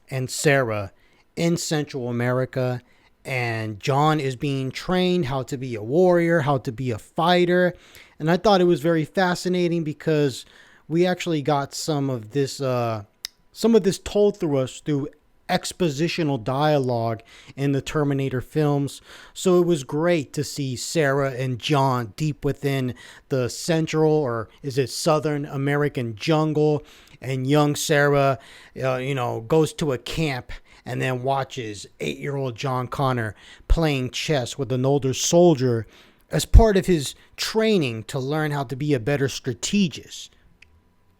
and Sarah in Central America. And John is being trained how to be a warrior, how to be a fighter. And I thought it was very fascinating because we actually got some of this told through us through expositional dialogue in the Terminator films. So it was great to see Sarah and John deep within the Central, or is it Southern American jungle. And young Sarah, goes to a camp and then watches 8-year-old John Connor playing chess with an older soldier as part of his training to learn how to be a better strategist.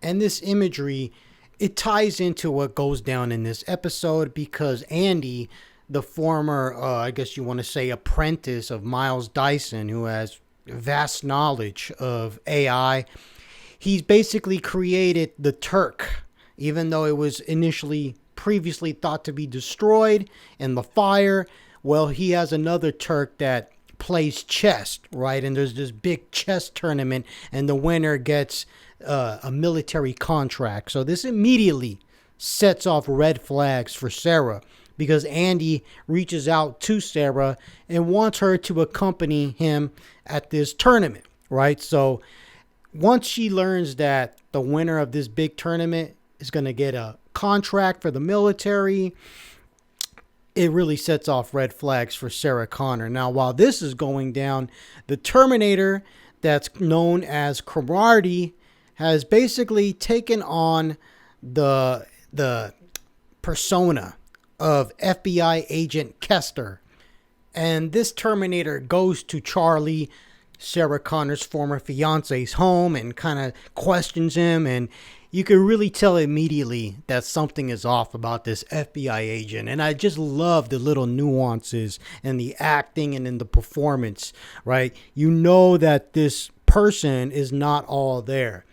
And this imagery, it ties into what goes down in this episode because Andy, the former, I guess you want to say, apprentice of Miles Dyson, who has vast knowledge of AI, he's basically created the Turk, even though it was previously thought to be destroyed in the fire. Well, he has another Turk that plays chess, right? And there's this big chess tournament, and the winner gets a military contract. So this immediately sets off red flags for Sarah because Andy reaches out to Sarah and wants her to accompany him at this tournament, right? So once she learns that the winner of this big tournament is going to get a contract for the military, it really sets off red flags for Sarah Connor. Now, while this is going down, the Terminator that's known as Cromartie has basically taken on the persona of FBI agent Kester. And this Terminator goes to Charlie, Sarah Connor's former fiance's home, and kind of questions him. And you could really tell immediately that something is off about this FBI agent. And I just love the little nuances and the acting and in the performance, right? You know that this person is not all there.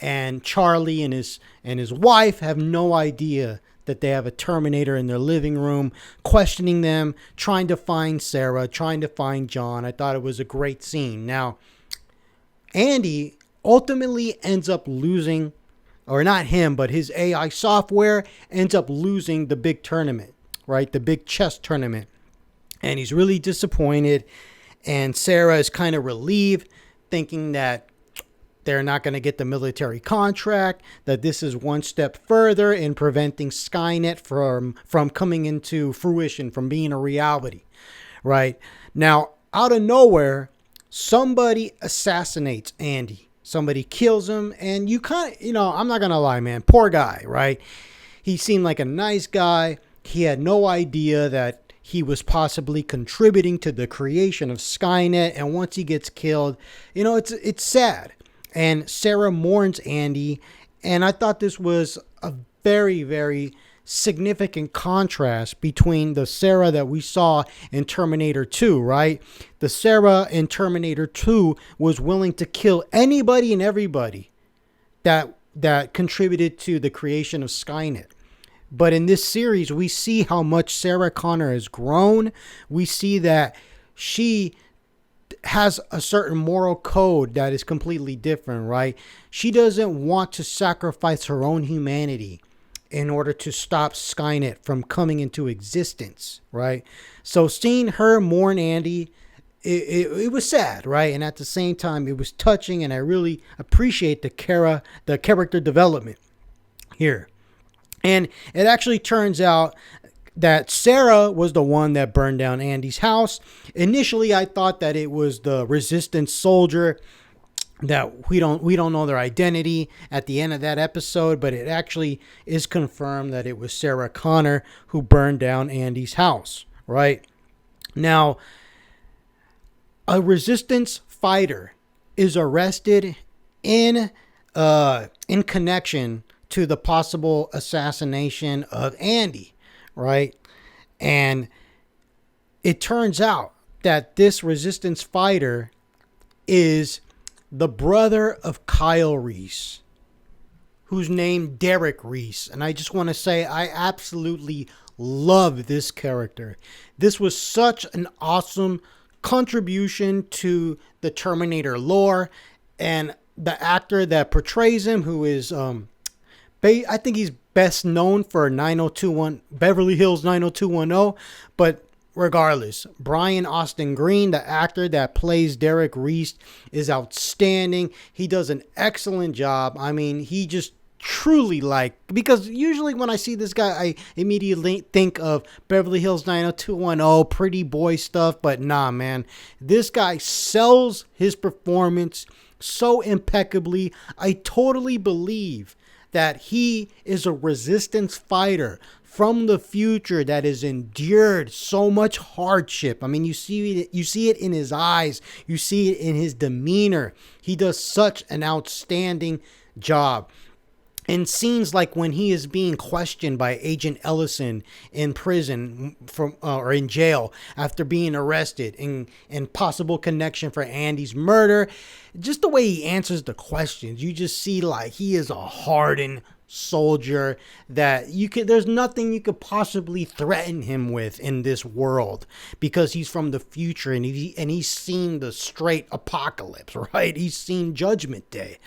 And Charlie and his wife have no idea that they have a Terminator in their living room, questioning them, trying to find Sarah, trying to find John. I thought it was a great scene. Now, Andy ultimately ends up losing, or not him, but his AI software ends up losing the big tournament, right? The big chess tournament. And he's really disappointed. And Sarah is kind of relieved, thinking that they're not going to get the military contract, that this is one step further in preventing Skynet from coming into fruition, from being a reality, right? Now, out of nowhere, somebody assassinates Andy. Somebody kills him, and you kind of, I'm not going to lie, man, poor guy, right? He seemed like a nice guy. He had no idea that he was possibly contributing to the creation of Skynet, and once he gets killed, it's sad. And Sarah mourns Andy, and I thought this was a very, very significant contrast between the Sarah that we saw in Terminator 2, right? The Sarah in Terminator 2 was willing to kill anybody and everybody that contributed to the creation of Skynet. But in this series, we see how much Sarah Connor has grown. We see that she has a certain moral code that is completely different, right? She doesn't want to sacrifice her own humanity in order to stop Skynet from coming into existence, right? So seeing her mourn Andy, it was sad, right? And at the same time, it was touching, and I really appreciate the character development here. And it actually turns out that Sarah was the one that burned down Andy's house. Initially, I thought that it was the resistance soldier, that we don't know their identity at the end of that episode, but it actually is confirmed that it was Sarah Connor who burned down Andy's house, right? Now, a resistance fighter is arrested in connection to the possible assassination of Andy, right? And it turns out that this resistance fighter is the brother of Kyle Reese, who's named Derek Reese. And I just want to say, I absolutely love this character. This was such an awesome contribution to the Terminator lore. And the actor that portrays him, who is, I think he's best known for Beverly Hills 90210, but regardless, Brian Austin Green, the actor that plays Derek Reese, is outstanding. He does an excellent job. I mean, he just truly, because usually when I see this guy, I immediately think of Beverly Hills 90210, pretty boy stuff, but nah, man. This guy sells his performance so impeccably. I totally believe that he is a resistance fighter from the future that has endured so much hardship. I mean, you see it in his eyes. You see it in his demeanor. He does such an outstanding job. In scenes like when he is being questioned by Agent Ellison in prison or in jail after being arrested, in possible connection for Andy's murder, just the way he answers the questions, you just see he is a hardened soldier that there's nothing you could possibly threaten him with in this world, because he's from the future and he's seen the straight apocalypse, right? He's seen Judgment Day.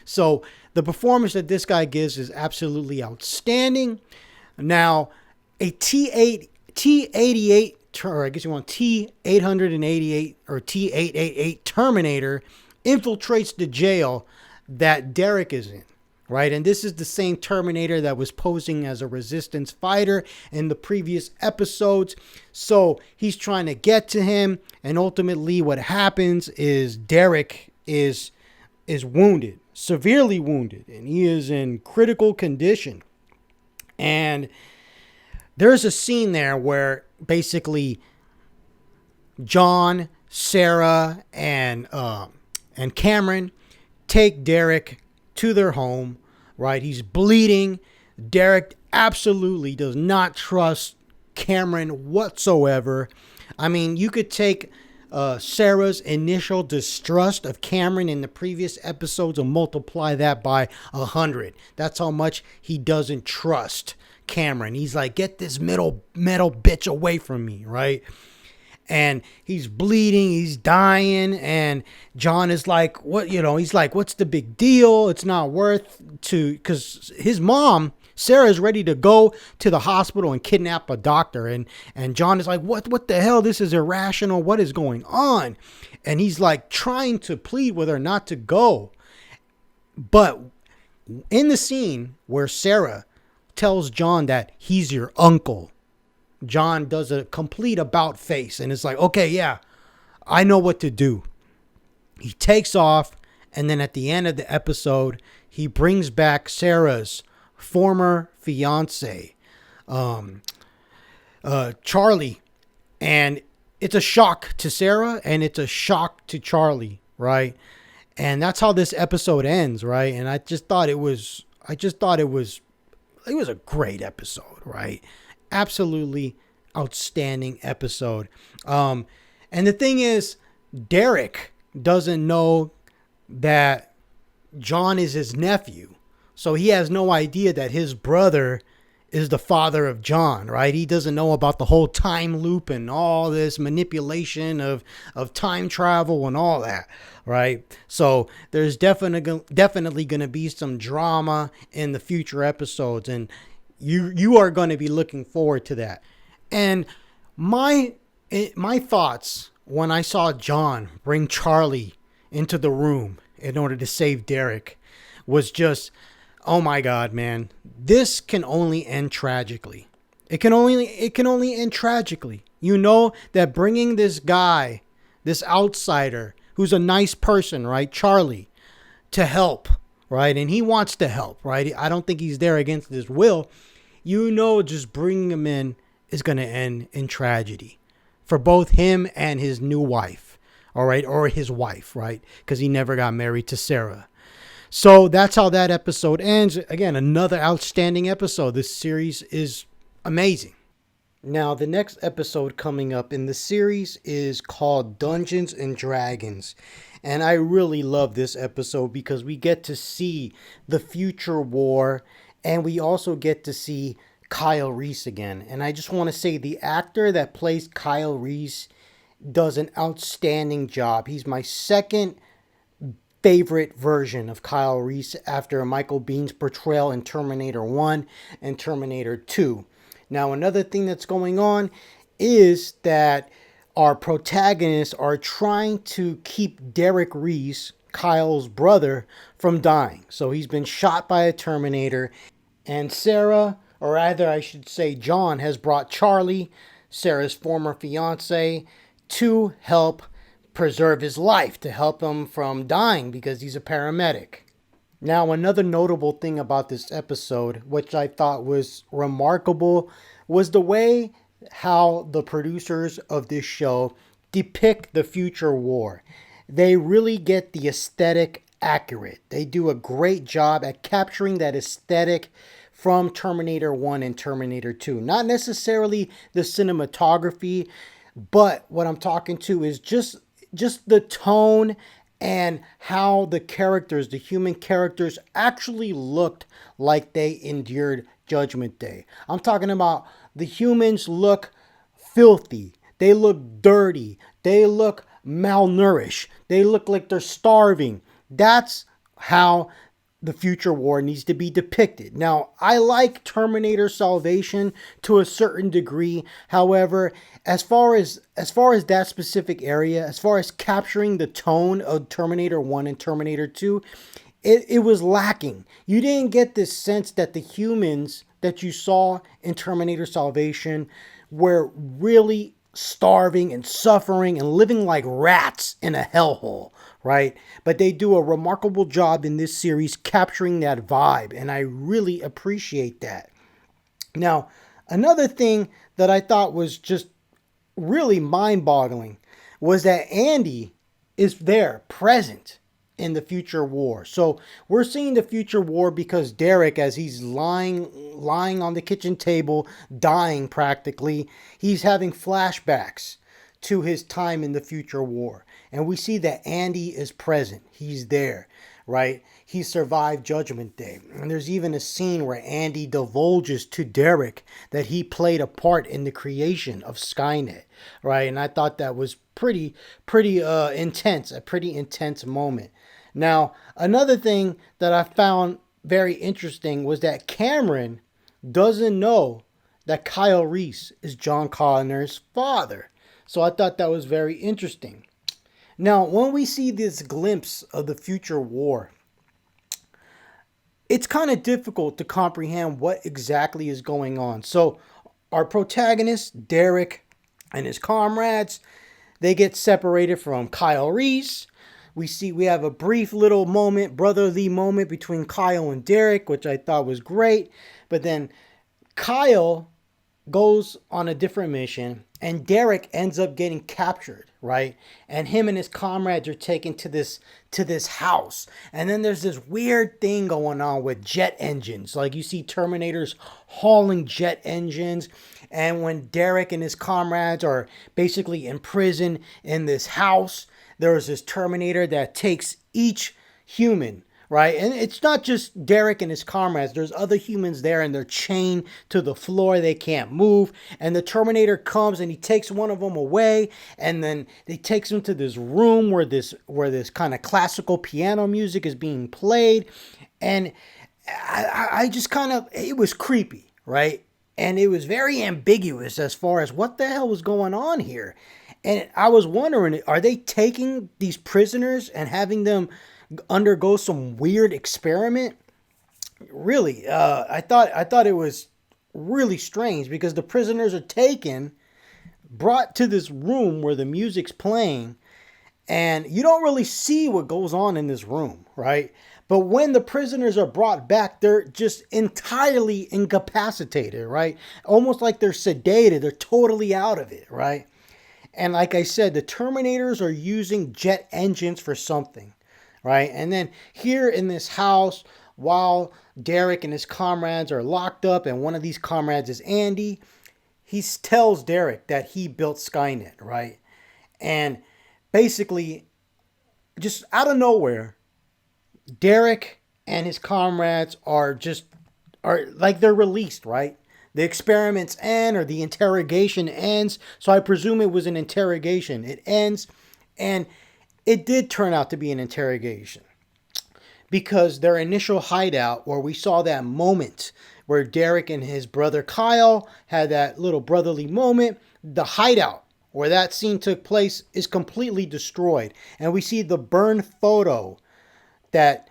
So the performance that this guy gives is absolutely outstanding. Now, a T-88, or I guess you want T-888 or T-888 Terminator infiltrates the jail that Derek is in, right? And this is the same Terminator that was posing as a resistance fighter in the previous episodes. So he's trying to get to him, and ultimately what happens is Derek is wounded, severely wounded, and he is in critical condition. And there's a scene there where basically John, Sarah, and Cameron take Derek to their home. right? He's bleeding. Derek absolutely does not trust Cameron whatsoever. I mean, you could take Sarah's initial distrust of Cameron in the previous episodes and multiply that by 100. That's how much he doesn't trust Cameron. He's like, get this metal bitch away from me, right? And he's bleeding, he's dying, and John is like, what, he's like, what's the big deal? It's not worth to, because his mom, Sarah, is ready to go to the hospital and kidnap a doctor. And John is like, what the hell? This is irrational. What is going on? And he's like trying to plead with her not to go. But in the scene where Sarah tells John that he's your uncle, John does a complete about face and it's like, okay, yeah, I know what to do. He takes off, and then at the end of the episode, he brings back Sarah's former fiance, Charlie, and it's a shock to Sarah and it's a shock to Charlie, right? And that's how this episode ends, right? And I just thought it was a great episode, right? Absolutely outstanding episode. And the thing is, Derek doesn't know that John is his nephew. So he has no idea that his brother is the father of John, right? He doesn't know about the whole time loop and all this manipulation of time travel and all that, right? So there's definitely going to be some drama in the future episodes, and you are going to be looking forward to that. And my thoughts when I saw John bring Charlie into the room in order to save Derek was just, oh my God, man, this can only end tragically. It can only end tragically. You know that bringing this guy, this outsider, who's a nice person, right, Charlie, to help, right, and he wants to help, right? I don't think he's there against his will. You know, just bringing him in is going to end in tragedy for both him and his new wife, all right, or his wife, right, because he never got married to Sarah. So that's how that episode ends. Again, another outstanding episode. This series is amazing. Now, the next episode coming up in the series is called Dungeons and Dragons. And I really love this episode because we get to see the future war, and we also get to see Kyle Reese again. And I just want to say the actor that plays Kyle Reese does an outstanding job. He's my second favorite version of Kyle Reese after Michael Biehn's portrayal in Terminator 1 and Terminator 2. Now, another thing that's going on is that our protagonists are trying to keep Derek Reese, Kyle's brother, from dying. So he's been shot by a Terminator, and Sarah, or rather I should say John, has brought Charlie, Sarah's former fiance, to help preserve his life, to help him from dying because he's a paramedic. Now, another notable thing about this episode, which I thought was remarkable, was the way how the producers of this show depict the future war. They really get the aesthetic accurate. They do a great job at capturing that aesthetic from Terminator 1 and Terminator 2. Not necessarily the cinematography, but what I'm talking to is just the tone and how the characters, the human characters, actually looked like they endured Judgment Day. I'm talking about the humans look filthy. They look dirty. They look malnourished. They look like they're starving. That's how the future war needs to be depicted. Now, I like Terminator Salvation to a certain degree. However, as far as that specific area, as far as capturing the tone of Terminator 1 and Terminator 2, it was lacking. You didn't get this sense that the humans that you saw in Terminator Salvation were really starving and suffering and living like rats in a hellhole, right? But they do a remarkable job in this series capturing that vibe, and I really appreciate that. Now, another thing that I thought was just really mind-boggling was that Andy is there, present, in the future war. So we're seeing the future war because Derek, as he's lying on the kitchen table, dying practically, he's having flashbacks to his time in the future war. And we see that Andy is present. He's there, right? He survived Judgment Day. And there's even a scene where Andy divulges to Derek that he played a part in the creation of Skynet, right? And I thought that was pretty intense, a pretty intense moment. Now, another thing that I found very interesting was that Cameron doesn't know that Kyle Reese is John Connor's father. So I thought that was very interesting. Now, when we see this glimpse of the future war, it's kind of difficult to comprehend what exactly is going on. So our protagonist, Derek, and his comrades, they get separated from Kyle Reese. We have a brief little moment, brotherly moment between Kyle and Derek, which I thought was great. But then Kyle goes on a different mission and Derek ends up getting captured, right? And him and his comrades are taken to this house. And then there's this weird thing going on with jet engines. Like you see Terminators hauling jet engines. And when Derek and his comrades are basically in prison in this house, there's this Terminator that takes each human, right? And it's not just Derek and his comrades. There's other humans there and they're chained to the floor. They can't move. And the Terminator comes and he takes one of them away. And then he takes him to this room where this kind of classical piano music is being played. And I just it was creepy, right? And it was very ambiguous as far as what the hell was going on here. And I was wondering, are they taking these prisoners and having them undergo some weird experiment? Really, I thought it was really strange because the prisoners are taken, brought to this room where the music's playing, and you don't really see what goes on in this room, right? But when the prisoners are brought back, they're just entirely incapacitated, right? Almost like they're sedated. They're totally out of it, right? And like I said, the Terminators are using jet engines for something, right? And then here in this house, while Derek and his comrades are locked up, and one of these comrades is Andy, he tells Derek that he built Skynet, right? And basically, just out of nowhere, Derek and his comrades are like they're released, right? The experiments end or the interrogation ends. So I presume it was an interrogation. It ends, and it did turn out to be an interrogation because their initial hideout, where we saw that moment where Derek and his brother Kyle had that little brotherly moment, the hideout where that scene took place is completely destroyed. And we see the burned photo that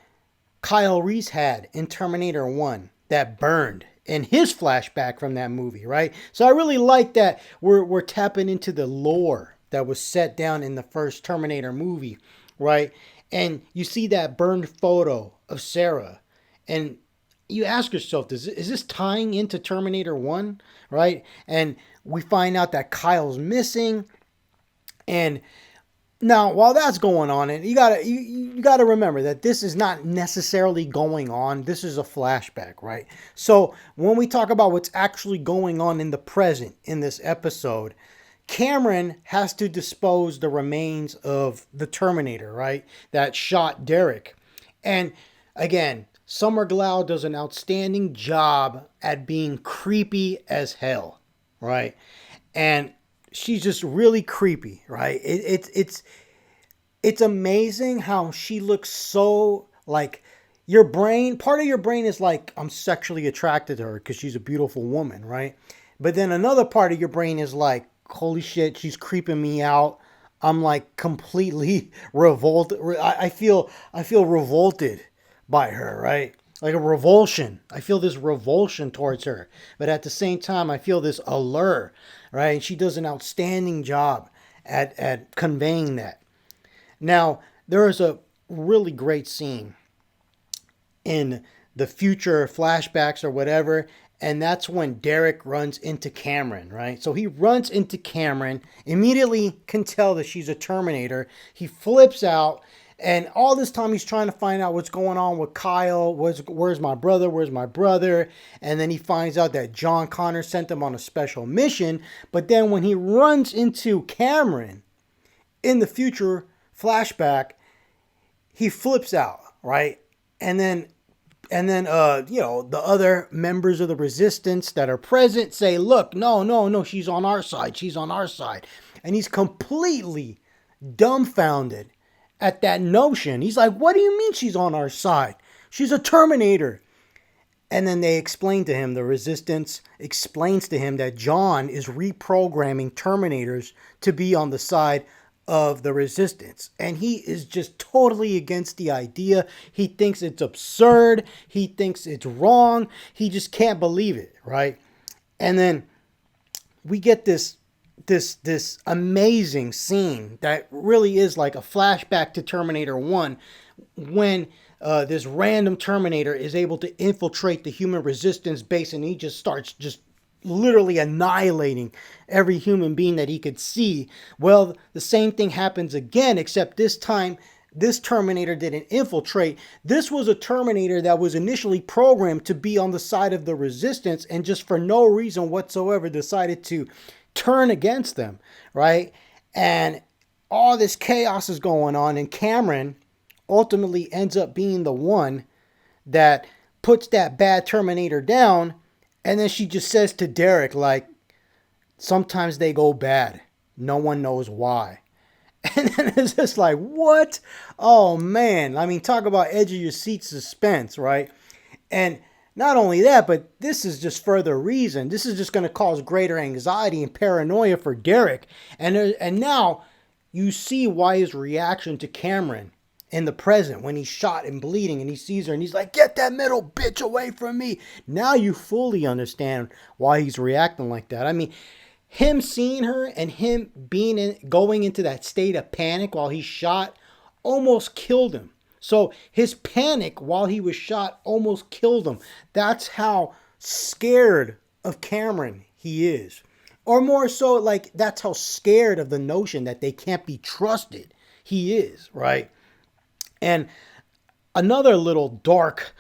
Kyle Reese had in Terminator 1 that burned in his flashback from that movie, right? So I really like that we're tapping into the lore that was set down in the first Terminator movie, right? And you see that burned photo of Sarah, and you ask yourself, is this tying into Terminator 1, right? And we find out that Kyle's missing, and now, while that's going on, and you gotta remember that this is not necessarily going on. This is a flashback, right? So when we talk about what's actually going on in the present in this episode, Cameron has to dispose the remains of the Terminator, right? That shot Derek. And again, Summer Glau does an outstanding job at being creepy as hell, right? And she's just really creepy, right? It's amazing how she looks so like part of your brain is like, I'm sexually attracted to her because she's a beautiful woman, right? But then another part of your brain is like, holy shit, she's creeping me out. I'm like completely revolted. I feel revolted by her, right? Like a revulsion. I feel this revulsion towards her. But at the same time, I feel this allure, right? And she does an outstanding job at conveying that. Now, there is a really great scene in the future flashbacks or whatever, and that's when Derek runs into Cameron, right? So he runs into Cameron, immediately can tell that she's a Terminator. He flips out, And all this time he's trying to find out what's going on with Kyle. Where's my brother? Where's my brother? And then he finds out that John Connor sent him on a special mission. But then when he runs into Cameron in the future flashback, he flips out, right? And then the other members of the resistance that are present say, look, no, she's on our side. She's on our side. And he's completely dumbfounded at that notion. He's like, what do you mean she's on our side? She's a Terminator. And then they explain to him, the resistance explains to him that John is reprogramming Terminators to be on the side of the resistance. And he is just totally against the idea. He thinks it's absurd. He thinks it's wrong. He just can't believe it, right? And then we get this amazing scene that really is like a flashback to Terminator 1 when this random Terminator is able to infiltrate the human resistance base, and he just starts just literally annihilating every human being that he could see. Well, the same thing happens again, except this time this Terminator didn't infiltrate. This was a Terminator that was initially programmed to be on the side of the resistance, and just for no reason whatsoever decided to turn against them, right? And all this chaos is going on, and Cameron ultimately ends up being the one that puts that bad Terminator down. And then she just says to Derek, like, sometimes they go bad. No one knows why. And then it's just like, what? Oh, man. I mean, talk about edge of your seat suspense, right? And not only that, but this is just further reason. This is just going to cause greater anxiety and paranoia for Derek. And now you see why his reaction to Cameron in the present, when he's shot and bleeding and he sees her and he's like, get that metal bitch away from me. Now you fully understand why he's reacting like that. I mean, him seeing her and him going into that state of panic while he's shot almost killed him. So his panic while he was shot almost killed him. That's how scared of Cameron he is. Or more so, like, that's how scared of the notion that they can't be trusted he is, right? And another little dark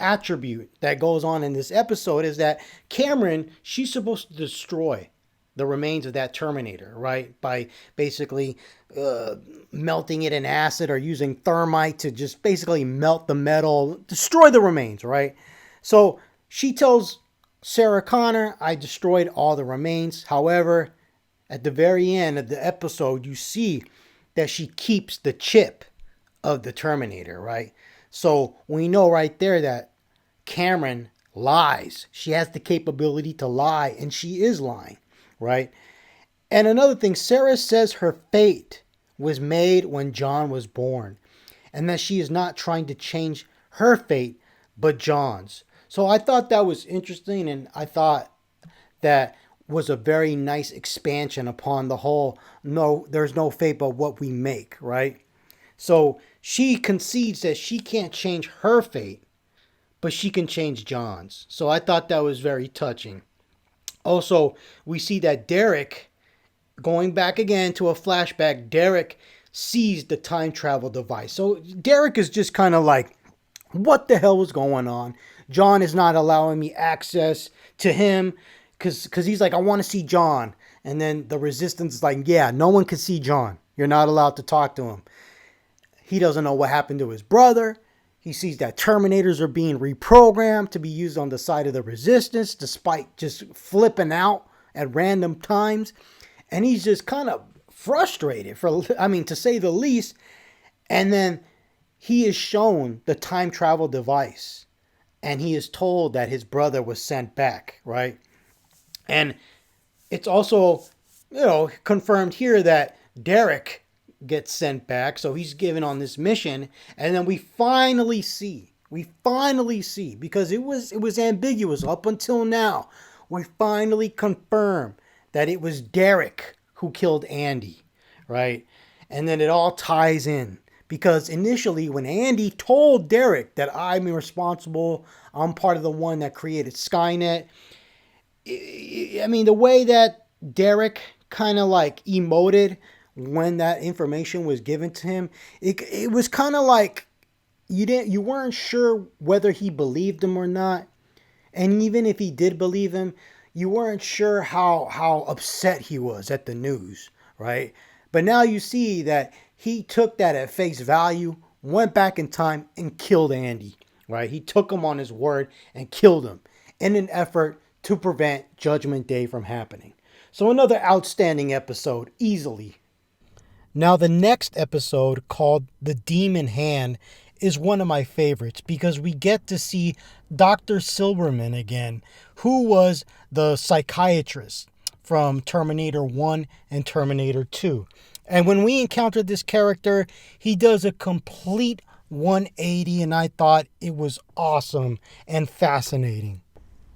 attribute that goes on in this episode is that Cameron, she's supposed to destroy the remains of that Terminator, right? By basically melting it in acid or using thermite to just basically melt the metal, destroy the remains, right? So she tells Sarah Connor, I destroyed all the remains. However, at the very end of the episode, you see that she keeps the chip of the Terminator, right? So we know right there that Cameron lies. She has the capability to lie, and she is lying, right? And another thing, Sarah says her fate was made when John was born, and that she is not trying to change her fate, but John's. So I thought that was interesting, and I thought that was a very nice expansion upon the whole, no, there's no fate but what we make, right? So she concedes that she can't change her fate, but she can change John's. So I thought that was very touching. Also, we see that Derek, going back again to a flashback, Derek sees the time travel device. So Derek is just kind of like, what the hell was going on? John is not allowing me access to him because he's like, I want to see John. And then the resistance is like, yeah, no one can see John. You're not allowed to talk to him. He doesn't know what happened to his brother. He sees that Terminators are being reprogrammed to be used on the side of the resistance, despite just flipping out at random times. And he's just kind of frustrated, to say the least. And then he is shown the time travel device. And he is told that his brother was sent back, right? And it's also, confirmed here that Derek gets sent back, so he's given on this mission. And then we finally see, because it was ambiguous up until now, we finally confirm that it was Derek who killed Andy, right? And then it all ties in, because initially when Andy told Derek that I'm responsible, I'm part of the one that created Skynet, the way that Derek kind of like emoted when that information was given to him, it was kind of like you weren't sure whether he believed him or not. And even if he did believe him, you weren't sure how upset he was at the news, right? But now you see that he took that at face value, went back in time and killed Andy, right? He took him on his word and killed him in an effort to prevent Judgment Day from happening. So another outstanding episode, easily. Now, the next episode, called The Demon Hand, is one of my favorites because we get to see Dr. Silberman again, who was the psychiatrist from Terminator 1 and Terminator 2. And when we encountered this character, he does a complete 180, and I thought it was awesome and fascinating.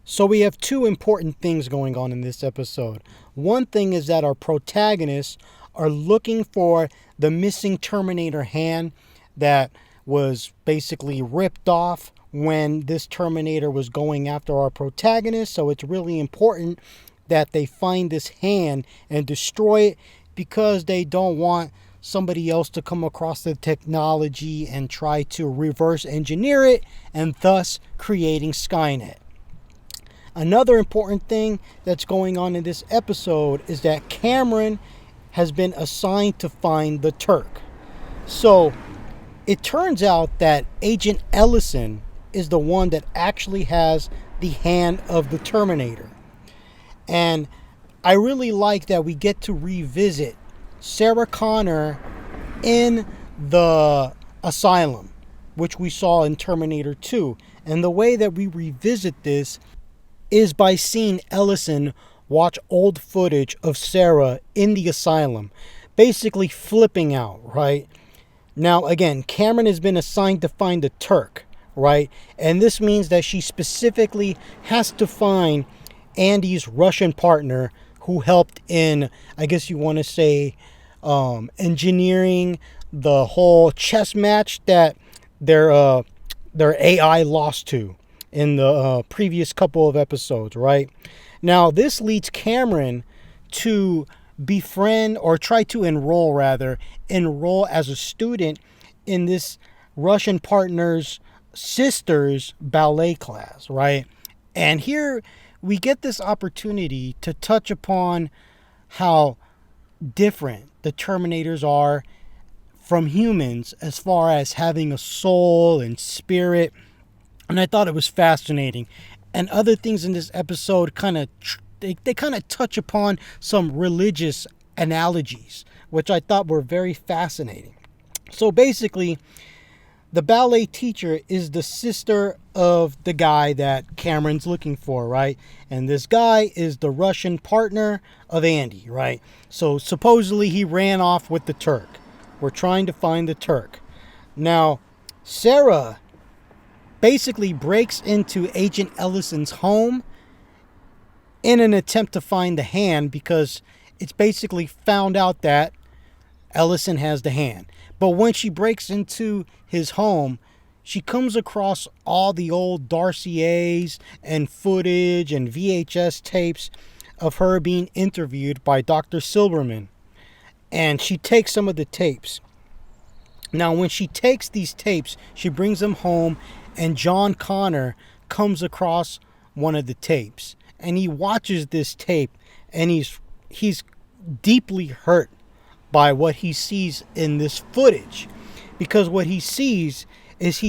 So we have two important things going on in this episode. One thing is that our protagonists are looking for the missing Terminator hand that was basically ripped off when this Terminator was going after our protagonist. So it's really important that they find this hand and destroy it, because they don't want somebody else to come across the technology and try to reverse engineer it, and thus creating Skynet. Another important thing that's going on in this episode is that Cameron has been assigned to find the Turk. So it turns out that Agent Ellison is the one that actually has the hand of the Terminator. And I really like that we get to revisit Sarah Connor in the asylum, which we saw in Terminator 2. And the way that we revisit this is by seeing Ellison watch old footage of Sarah in the asylum, basically flipping out, right? Now, again, Cameron has been assigned to find the Turk, right? And this means that she specifically has to find Andy's Russian partner, who helped in, I guess you want to say, engineering the whole chess match that their AI lost to in the previous couple of episodes, right? Now, this leads Cameron to befriend, or try to enroll as a student in this Russian partner's sister's ballet class, right? And here we get this opportunity to touch upon how different the Terminators are from humans as far as having a soul and spirit. And I thought it was fascinating. And other things in this episode they kind of touch upon some religious analogies, which I thought were very fascinating. So basically, the ballet teacher is the sister of the guy that Cameron's looking for, right? And this guy is the Russian partner of Andy, right? So supposedly he ran off with the Turk. We're trying to find the Turk. Now, Sarah basically breaks into Agent Ellison's home in an attempt to find the hand, because it's basically found out that Ellison has the hand. But when she breaks into his home, she comes across all the old dossiers and footage and VHS tapes of her being interviewed by Dr. Silberman. And she takes some of the tapes. Now, when she takes these tapes, she brings them home, and John Connor comes across one of the tapes. And he watches this tape, and he's deeply hurt by what he sees in this footage. Because what he sees is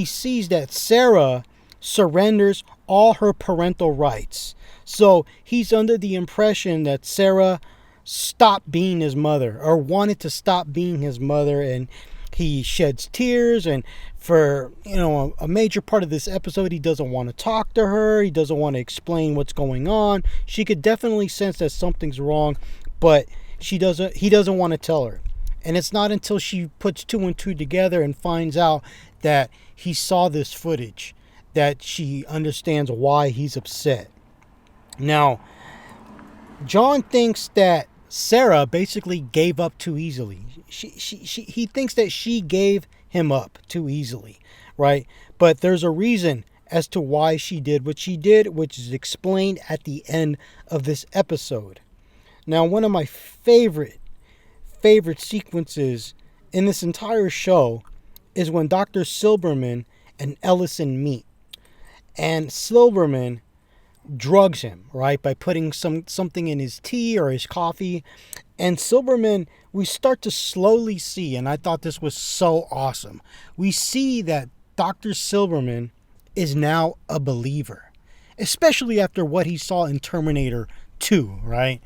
that Sarah surrenders all her parental rights. So he's under the impression that Sarah stopped being his mother, or wanted to stop being his mother, and he sheds tears. And for a major part of this episode, he doesn't want to talk to her. He doesn't want to explain what's going on. She could definitely sense that something's wrong, but he doesn't want to tell her. And it's not until she puts two and two together and finds out that he saw this footage that she understands why he's upset. Now, John thinks that Sarah basically gave up too easily. He thinks that she gave him up too easily, right? But there's a reason as to why she did what she did, which is explained at the end of this episode. Now, one of my favorite favorite sequences in this entire show is when Dr. Silberman and Ellison meet. And Silberman drugs him, right, by putting something in his tea or his coffee. And Silberman, we start to slowly see, and I thought this was so awesome, we see that Dr. Silberman is now a believer, especially after what he saw in Terminator 2, right?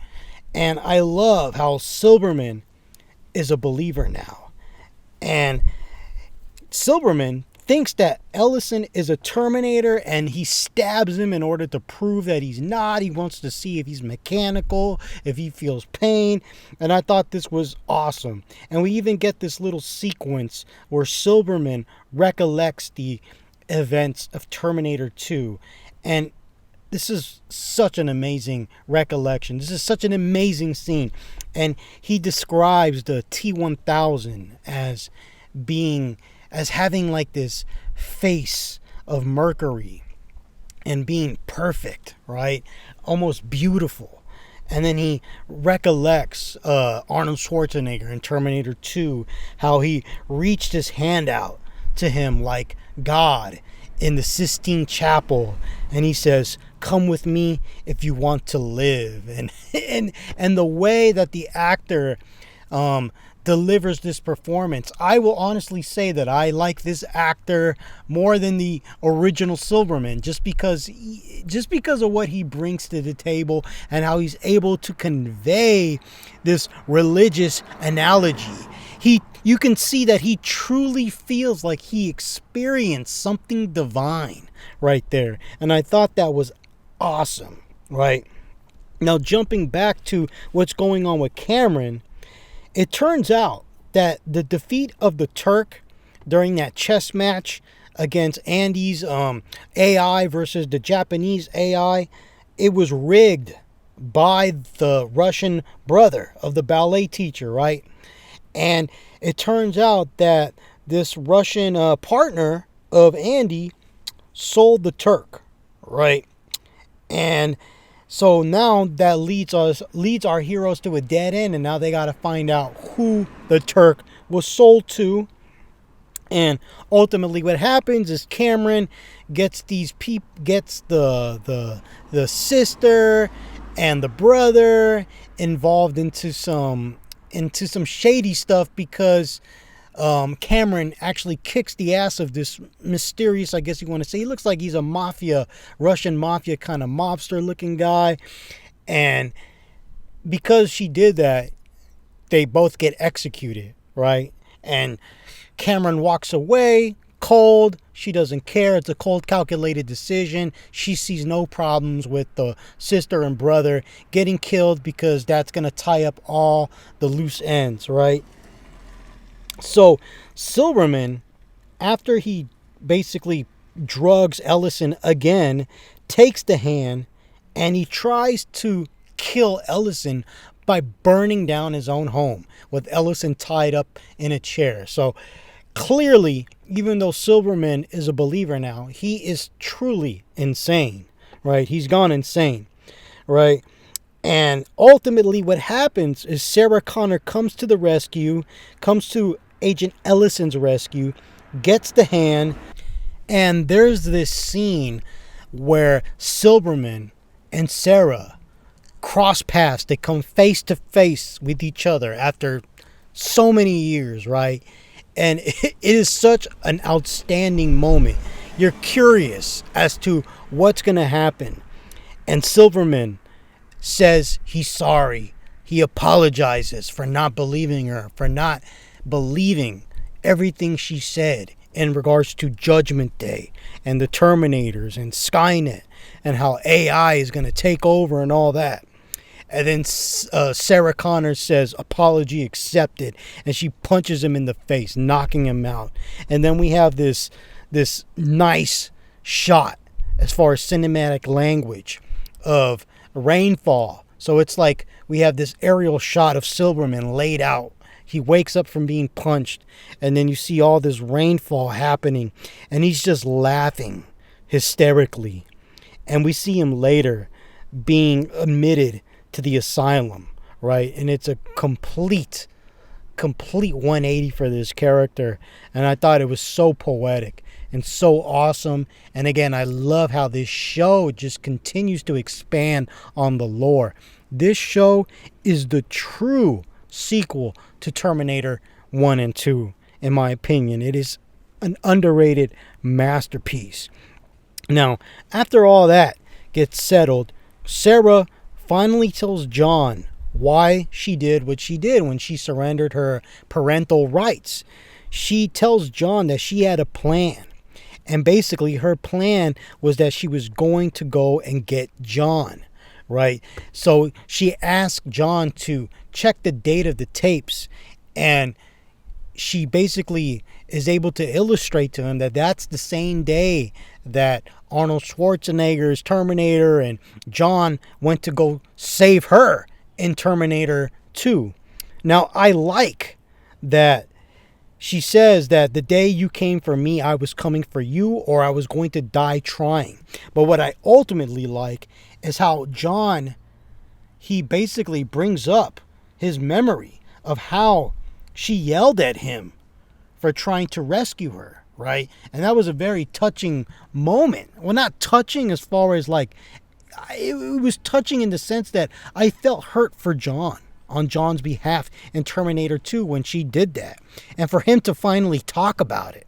And I love how Silberman is a believer now. And Silberman thinks that Ellison is a Terminator, and he stabs him in order to prove that he's not. He wants to see if he's mechanical, if he feels pain. And I thought this was awesome. And we even get this little sequence where Silberman recollects the events of Terminator 2. And this is such an amazing recollection. This is such an amazing scene. And he describes the T-1000 as having like this face of mercury and being perfect, right? Almost beautiful. And then he recollects Arnold Schwarzenegger in Terminator 2, how he reached his hand out to him like God in the Sistine Chapel, and he says, "Come with me if you want to live." And the way that the actor delivers this performance, I will honestly say that I like this actor more than the original Silberman, just because of what he brings to the table and how he's able to convey this religious analogy. You can see that he truly feels like he experienced something divine right there, and I thought that was awesome, right? Now, jumping back to what's going on with Cameron, it turns out that the defeat of the Turk during that chess match against Andy's AI versus the Japanese AI, it was rigged by the Russian brother of the ballet teacher, right? And it turns out that this Russian partner of Andy sold the Turk, right? And so now that leads our heroes to a dead end, and now they got to find out who the Turk was sold to. And ultimately, what happens is Cameron gets the sister and the brother involved into some shady stuff, because Cameron actually kicks the ass of this mysterious, I guess you want to say, he looks like he's a Russian mafia kind of mobster looking guy. And because she did that, they both get executed, right? And Cameron walks away cold. She doesn't care. It's a cold, calculated decision. She sees no problems with the sister and brother getting killed, because that's going to tie up all the loose ends, right? So Silberman, after he basically drugs Ellison again, takes the hand and he tries to kill Ellison by burning down his own home with Ellison tied up in a chair. So clearly, even though Silberman is a believer now, he is truly insane, right? He's gone insane, right? And ultimately what happens is Sarah Connor comes to the rescue, comes to Agent Ellison's rescue, gets the hand, and there's this scene where Silberman and Sarah cross paths. They come face to face with each other after so many years, right? And it is such an outstanding moment. You're curious as to what's going to happen. And Silberman says he's sorry. He apologizes for not believing her, for not believing everything she said in regards to Judgment Day and the Terminators and Skynet and how AI is going to take over and all that. And then Sarah Connor says, apology accepted. And she punches him in the face, knocking him out. And then we have this nice shot as far as cinematic language of rainfall. So it's like we have this aerial shot of Silberman laid out. He wakes up from being punched. And then you see all this rainfall happening. And he's just laughing hysterically. And we see him later being admitted to the asylum, right? And it's a complete complete 180 for this character, and I thought it was so poetic and so awesome. And again, I love how this show just continues to expand on the lore. This show is the true sequel to Terminator 1 and 2, in my opinion. It is an underrated masterpiece. Now, after all that gets settled, Sarah finally tells John why she did what she did when she surrendered her parental rights. She tells John that she had a plan. And basically, her plan was that she was going to go and get John, right? So she asked John to check the date of the tapes, and she basically is able to illustrate to him that that's the same day that Arnold Schwarzenegger's Terminator and John went to go save her in Terminator 2. Now, I like that she says that the day you came for me, I was coming for you, or I was going to die trying. But what I ultimately like is how John, he basically brings up his memory of how she yelled at him for trying to rescue her, right? And that was a very touching moment. Well, not touching as far as like, it was touching in the sense that I felt hurt for John, on John's behalf in Terminator 2 when she did that. And for him to finally talk about it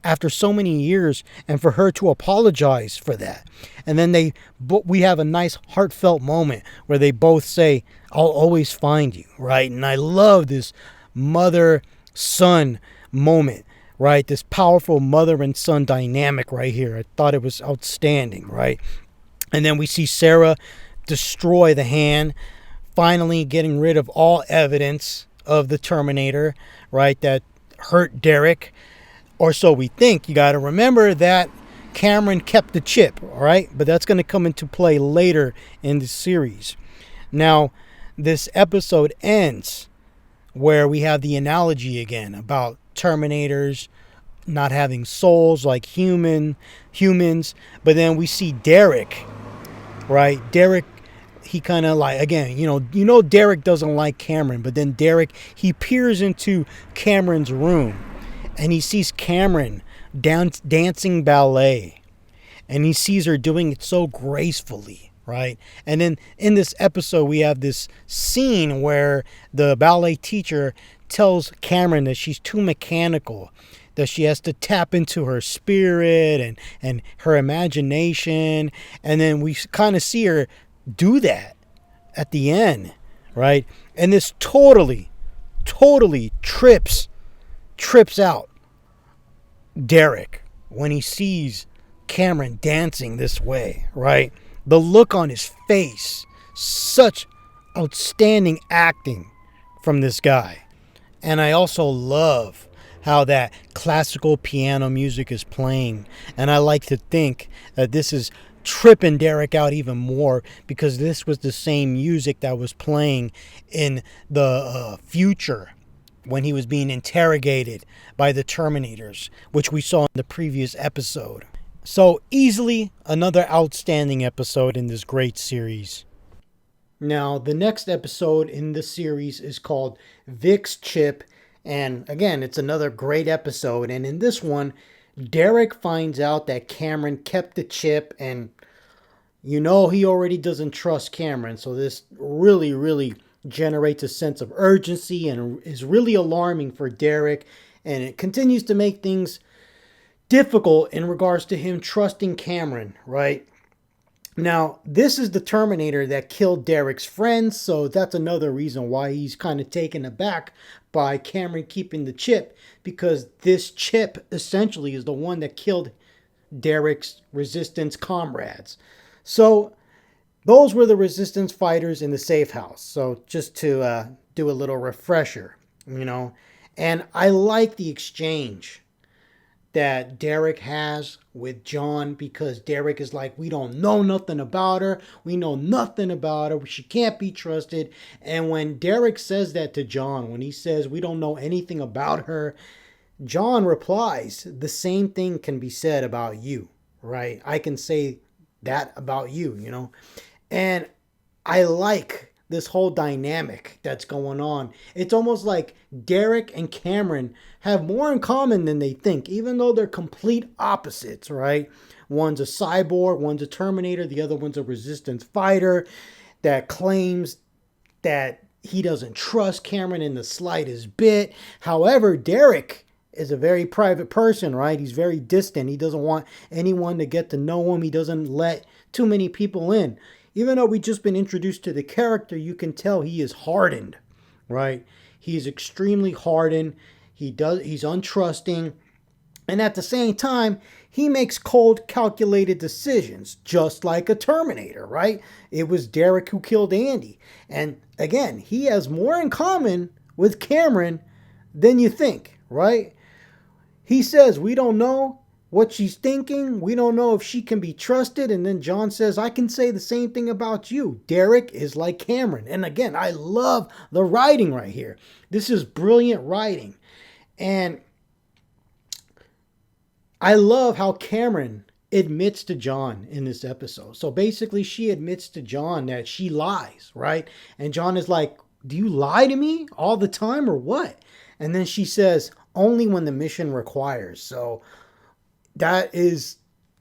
after so many years, and for her to apologize for that. And then we have a nice heartfelt moment where they both say, I'll always find you, right? And I love this mother-son moment, right? This powerful mother and son dynamic right here. I thought it was outstanding, right? And then we see Sarah destroy the hand, finally getting rid of all evidence of the Terminator, right, that hurt Derek, or so we think. You got to remember that Cameron kept the chip, all right? But that's going to come into play later in the series. Now, this episode ends where we have the analogy again about Terminators not having souls like humans, but then we see Derek, right? Derek, he kind of like, again, you know Derek doesn't like Cameron, but then Derek, he peers into Cameron's room and he sees Cameron dancing ballet, and he sees her doing it so gracefully, right? And then in this episode, we have this scene where the ballet teacher tells Cameron that she's too mechanical, that she has to tap into her spirit and her imagination. And then we kind of see her do that at the end, right? And this totally trips out Derek when he sees Cameron dancing this way, right? The look on his face, such outstanding acting from this guy. And I also love how that classical piano music is playing. And I like to think that this is tripping Derek out even more, because this was the same music that was playing in the future when he was being interrogated by the Terminators, which we saw in the previous episode. So easily another outstanding episode in this great series. Now, the next episode in the series is called Vic's Chip. And again, it's another great episode. And in this one, Derek finds out that Cameron kept the chip, and he already doesn't trust Cameron. So this really generates a sense of urgency and is really alarming for Derek. And it continues to make things difficult in regards to him trusting Cameron, right? Now, this is the Terminator that killed Derek's friends, so that's another reason why he's kind of taken aback by Cameron keeping the chip, because this chip essentially is the one that killed Derek's Resistance comrades. So those were the Resistance fighters in the safe house. So just to do a little refresher, and I like the exchange that Derek has with John, because Derek is like, we don't know nothing about her. We know nothing about her. She can't be trusted. And when Derek says that to John, when he says we don't know anything about her, John replies, the same thing can be said about you, right? I can say that about you, And I like this whole dynamic that's going on. It's almost like Derek and Cameron have more in common than they think, even though they're complete opposites, right? One's a cyborg, one's a Terminator, the other one's a resistance fighter that claims that he doesn't trust Cameron in the slightest bit. However, Derek is a very private person, right? He's very distant. He doesn't want anyone to get to know him. He doesn't let too many people in. Even though we've just been introduced to the character, you can tell he is hardened, right? He's extremely hardened. He's untrusting. And at the same time, he makes cold, calculated decisions, just like a Terminator, right? It was Derek who killed Andy. And again, he has more in common with Cameron than you think, right? He says, we don't know what she's thinking. We don't know if she can be trusted. And then John says, I can say the same thing about you. Derek is like Cameron. And again, I love the writing right here. This is brilliant writing. And I love how Cameron admits to John in this episode. So basically, she admits to John that she lies, right? And John is like, do you lie to me all the time or what? And then she says, only when the mission requires. So that is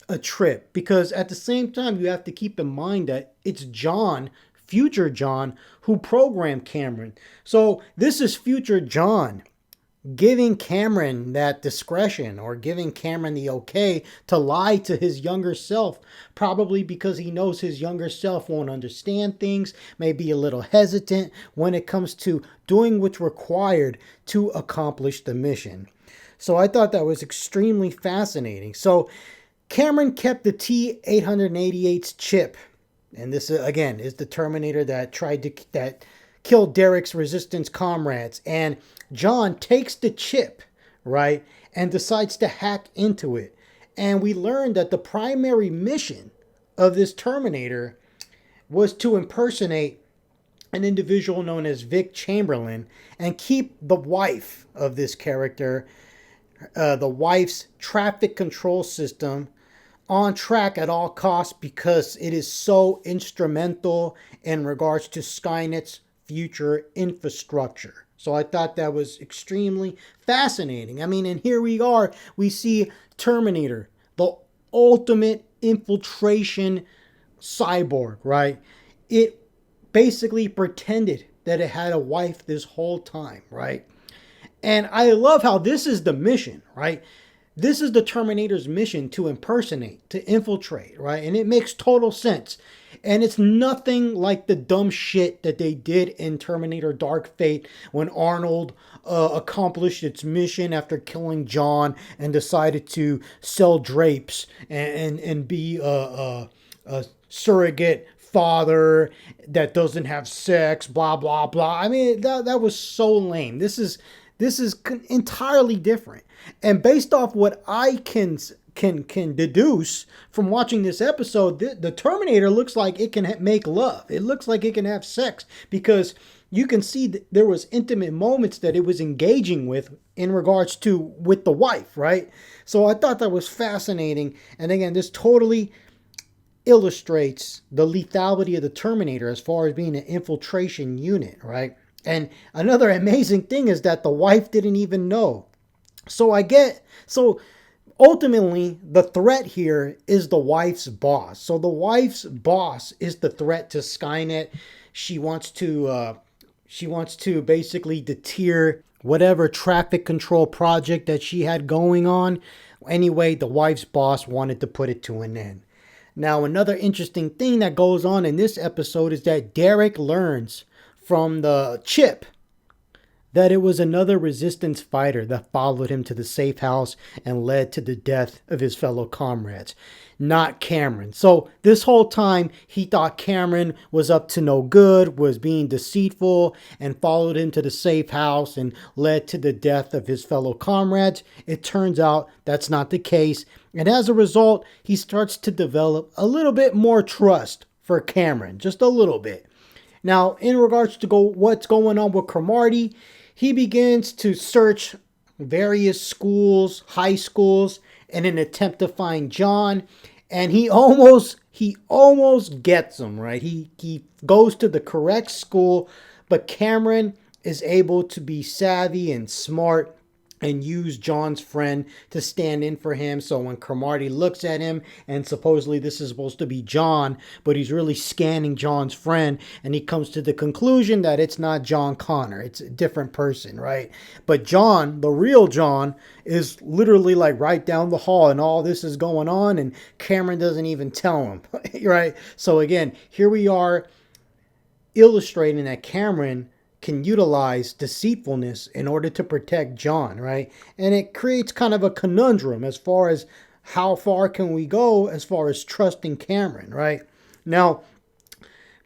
a trip, because at the same time, you have to keep in mind that it's John, future John, who programmed Cameron. So this is future John giving Cameron that discretion, or giving Cameron the okay to lie to his younger self, probably because he knows his younger self won't understand things, may be a little hesitant when it comes to doing what's required to accomplish the mission. So I thought that was extremely fascinating. So Cameron kept the T-888's chip, and this again is the Terminator that killed Derek's resistance comrades. And John takes the chip, right, and decides to hack into it. And we learned that the primary mission of this Terminator was to impersonate an individual known as Vic Chamberlain and keep the wife of this character, the wife's traffic control system, on track at all costs, because it is so instrumental in regards to Skynet's future infrastructure. So I thought that was extremely fascinating. I mean, and here we are. We see Terminator, the ultimate infiltration cyborg, right? It basically pretended that it had a wife this whole time, right? And I love how this is the mission, right? This is the Terminator's mission, to impersonate, to infiltrate, right? And it makes total sense. And it's nothing like the dumb shit that they did in Terminator Dark Fate, when Arnold accomplished its mission after killing John and decided to sell drapes and be a surrogate father that doesn't have sex, blah, blah, blah. I mean, that was so lame. This is entirely different. And based off what I can deduce from watching this episode, the Terminator looks like it can make love. It looks like it can have sex, because you can see that there was intimate moments that it was engaging with with the wife, right? So I thought that was fascinating. And again, this totally illustrates the lethality of the Terminator as far as being an infiltration unit, right? And another amazing thing is that the wife didn't even know. So ultimately, the threat here is the wife's boss. So the wife's boss is the threat to Skynet. She wants to basically deter whatever traffic control project that she had going on. Anyway, the wife's boss wanted to put it to an end. Now, another interesting thing that goes on in this episode is that Derek learns from the chip that it was another resistance fighter that followed him to the safe house and led to the death of his fellow comrades, not Cameron. So this whole time, he thought Cameron was up to no good, was being deceitful, and followed him to the safe house and led to the death of his fellow comrades. It turns out that's not the case. And as a result, he starts to develop a little bit more trust for Cameron, just a little bit. Now, in regards to what's going on with Cromartie, he begins to search various schools, high schools, in an attempt to find John. and he almost gets him, right? He goes to the correct school, but Cameron is able to be savvy and smart and use John's friend to stand in for him. So when Cromartie looks at him, and supposedly this is supposed to be John, but he's really scanning John's friend, and he comes to the conclusion that it's not John Connor, it's a different person, right? But John, the real John, is literally like right down the hall, and all this is going on, and Cameron doesn't even tell him, right? So again, here we are illustrating that Cameron can utilize deceitfulness in order to protect John, right? And it creates kind of a conundrum as far as how far can we go as far as trusting Cameron, right? Now,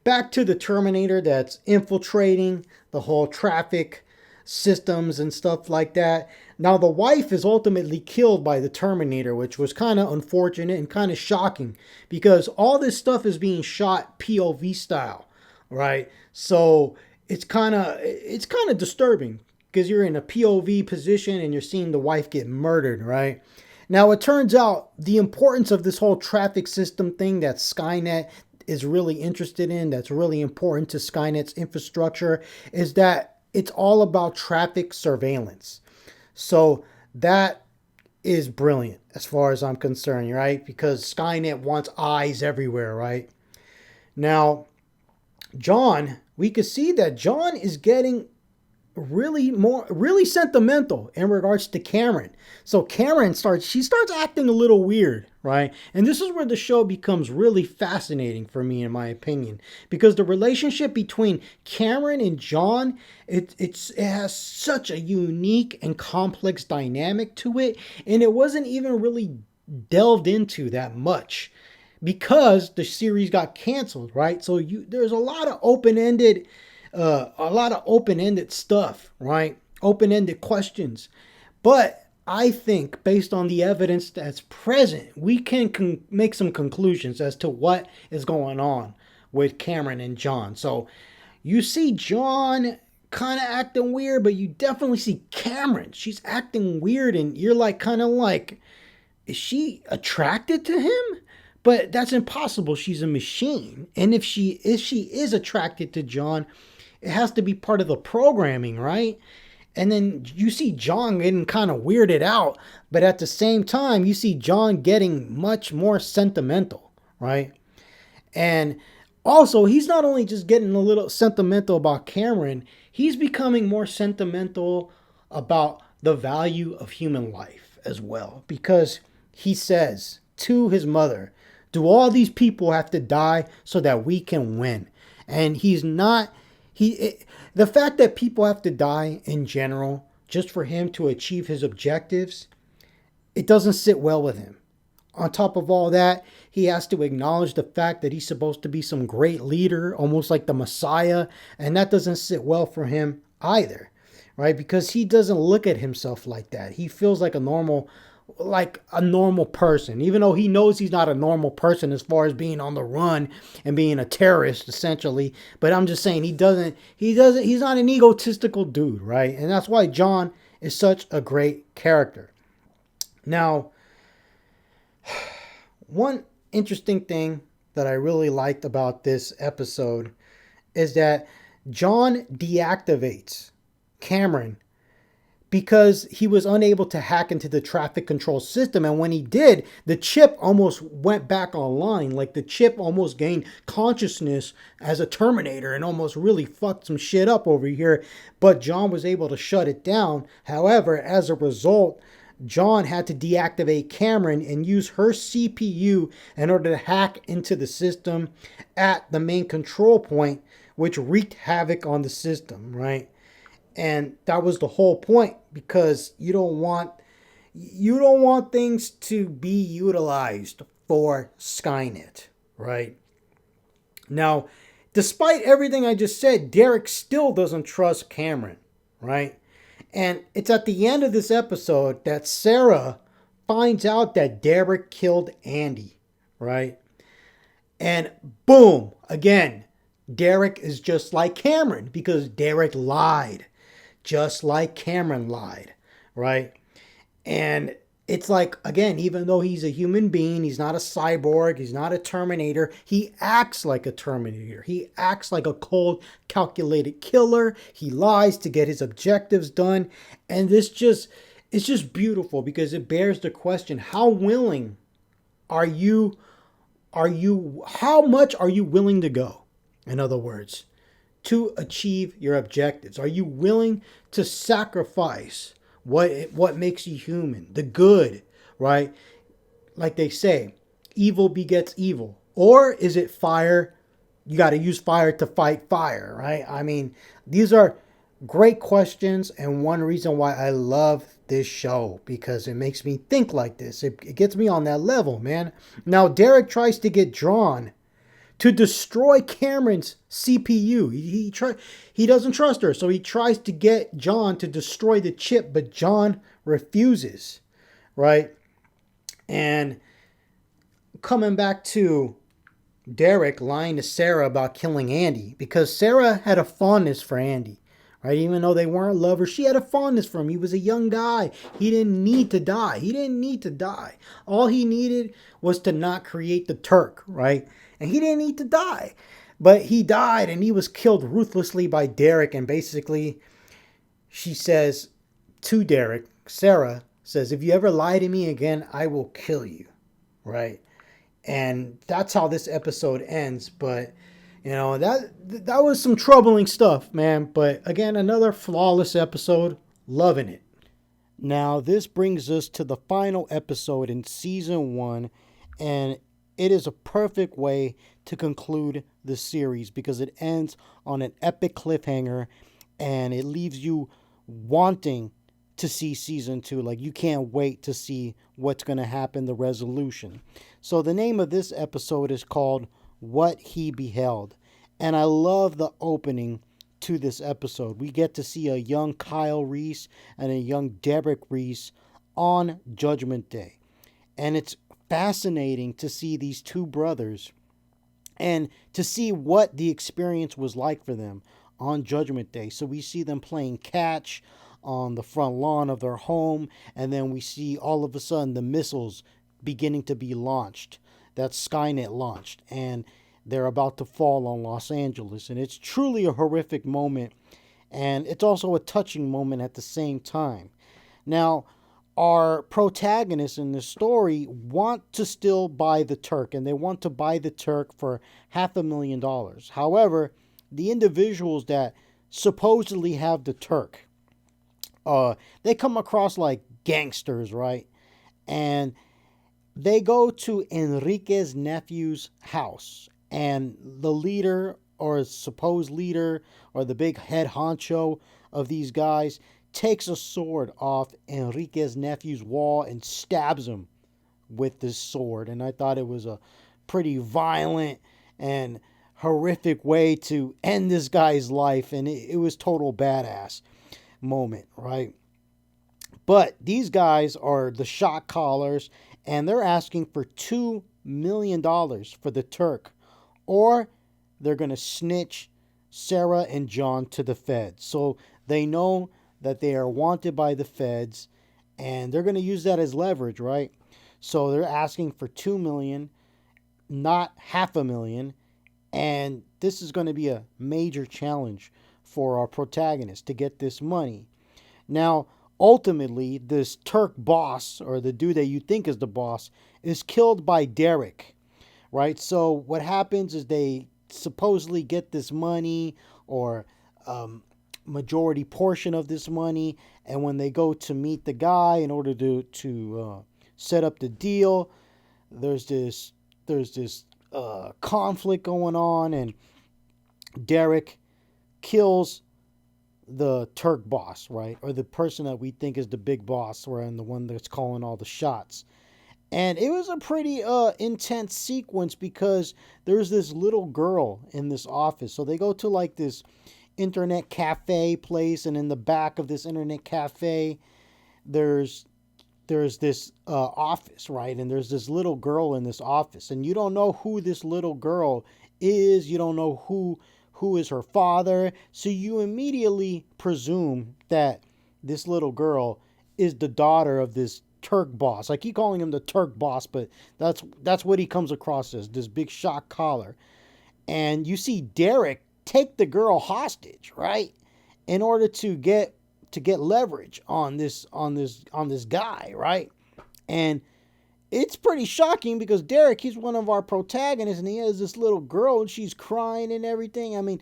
back to the Terminator that's infiltrating the whole traffic systems and stuff like that. Now, the wife is ultimately killed by the Terminator, which was kind of unfortunate and kind of shocking because all this stuff is being shot POV style, right? So it's kind of disturbing because you're in a POV position and you're seeing the wife get murdered, right? Now, it turns out the importance of this whole traffic system thing that Skynet is really interested in, that's really important to Skynet's infrastructure, is that it's all about traffic surveillance. So that is brilliant as far as I'm concerned, right? Because Skynet wants eyes everywhere, right? Now, John, we could see that John is getting really sentimental in regards to Cameron. So Cameron starts acting a little weird, right? And this is where the show becomes really fascinating for me, in my opinion, because the relationship between Cameron and John, it has such a unique and complex dynamic to it, and it wasn't even really delved into that much because the series got canceled, right? So there's a lot of open-ended stuff, right? Open-ended questions. But I think based on the evidence that's present, we can make some conclusions as to what is going on with Cameron and John. So you see John kind of acting weird, but you definitely see Cameron. She's acting weird, and you're like kind of like, is she attracted to him? But that's impossible. She's a machine. And if she is attracted to John, it has to be part of the programming, right? And then you see John getting kind of weirded out, but at the same time, you see John getting much more sentimental, right? And also, he's not only just getting a little sentimental about Cameron, he's becoming more sentimental about the value of human life as well. Because he says to his mother, do all these people have to die so that we can win? And the fact that people have to die in general just for him to achieve his objectives, it doesn't sit well with him. On top of all that, he has to acknowledge the fact that he's supposed to be some great leader, almost like the Messiah, and that doesn't sit well for him either, right? Because he doesn't look at himself like that. He feels like a normal person, even though he knows he's not a normal person as far as being on the run and being a terrorist, essentially. But I'm just saying he's not an egotistical dude, right? And that's why John is such a great character. Now, one interesting thing that I really liked about this episode is that John deactivates Cameron because he was unable to hack into the traffic control system. And when he did, the chip almost went back online. Like the chip almost gained consciousness as a Terminator and almost really fucked some shit up over here. But John was able to shut it down. However, as a result, John had to deactivate Cameron and use her CPU in order to hack into the system at the main control point, which wreaked havoc on the system, right? And that was the whole point, because you don't want things to be utilized for Skynet, right? Now, despite everything I just said, Derek still doesn't trust Cameron, right? And it's at the end of this episode that Sarah finds out that Derek killed Andy, right? And boom, again, Derek is just like Cameron, because Derek lied. Just like Cameron lied, right? And it's like, again, even though he's a human being, he's not a cyborg, he's not a Terminator, he acts like a Terminator. He acts like a cold, calculated killer. He lies to get his objectives done. And it's just beautiful because it bears the question, how willing are you, how much are you willing to go? In other words, to achieve your objectives? Are you willing to sacrifice what makes you human, the good, right? Like they say, evil begets evil. Or is it fire? You got to use fire to fight fire, right? I mean, these are great questions, and one reason why I love this show, because it makes me think like this. It gets me on that level, man. Now, Derek tries to get drawn to destroy Cameron's CPU. He doesn't trust her, so he tries to get John to destroy the chip, but John refuses, right? And coming back to Derek lying to Sarah about killing Andy, because Sarah had a fondness for Andy, right? Even though they weren't lovers, she had a fondness for him. He was a young guy. He didn't need to die. He didn't need to die. All he needed was to not create the Turk, right? And he didn't need to die. But he died, and he was killed ruthlessly by Derek. And basically, she says to Derek, Sarah says, if you ever lie to me again, I will kill you, right? And that's how this episode ends. But, you know, that was some troubling stuff, man. But again, another flawless episode. Loving it. Now, this brings us to the final episode in season 1. And it is a perfect way to conclude the series because it ends on an epic cliffhanger and it leaves you wanting to see season 2. Like, you can't wait to see what's going to happen, the resolution. So the name of this episode is called What He Beheld. And I love the opening to this episode. We get to see a young Kyle Reese and a young Derek Reese on Judgment Day. And it's fascinating to see these two brothers and to see what the experience was like for them on Judgment Day. So we see them playing catch on the front lawn of their home, and then we see all of a sudden the missiles beginning to be launched. That Skynet launched, and they're about to fall on Los Angeles. And it's truly a horrific moment, and it's also a touching moment at the same time. Now, our protagonists in the story want to still buy the Turk, and they want to buy the Turk for $500,000. However, the individuals that supposedly have the Turk, they come across like gangsters, right? And they go to Enrique's nephew's house, and the leader or supposed leader or the big head honcho of these guys takes a sword off Enrique's nephew's wall and stabs him with this sword. And I thought it was a pretty violent and horrific way to end this guy's life. And it was total badass moment, right? But these guys are the shot callers, and they're asking for $2 million for the Turk, or they're going to snitch Sarah and John to the feds. So they know that they are wanted by the feds, and they're going to use that as leverage, right? So they're asking for $2 million, not $500,000, and this is going to be a major challenge for our protagonist to get this money. Now, ultimately, this Turk boss, or the dude that you think is the boss, is killed by Derek, right? So what happens is they supposedly get this money, or majority portion of this money, and when they go to meet the guy in order to set up the deal, there's this conflict going on, and Derek kills the Turk boss, right? Or the person that we think is the big boss, and the one that's calling all the shots. And it was a pretty intense sequence because there's this little girl in this office. So they go to like this internet cafe place, and in the back of this internet cafe, there's this office, right? And there's this little girl in this office, and you don't know who this little girl is. You don't know who is her father. So you immediately presume that this little girl is the daughter of this Turk boss. I keep calling him the Turk boss, but that's what he comes across as, this big shock collar. And you see Derek take the girl hostage, right? In order to get leverage on this guy, right? And it's pretty shocking because Derek, he's one of our protagonists, and he has this little girl, and she's crying and everything. I mean,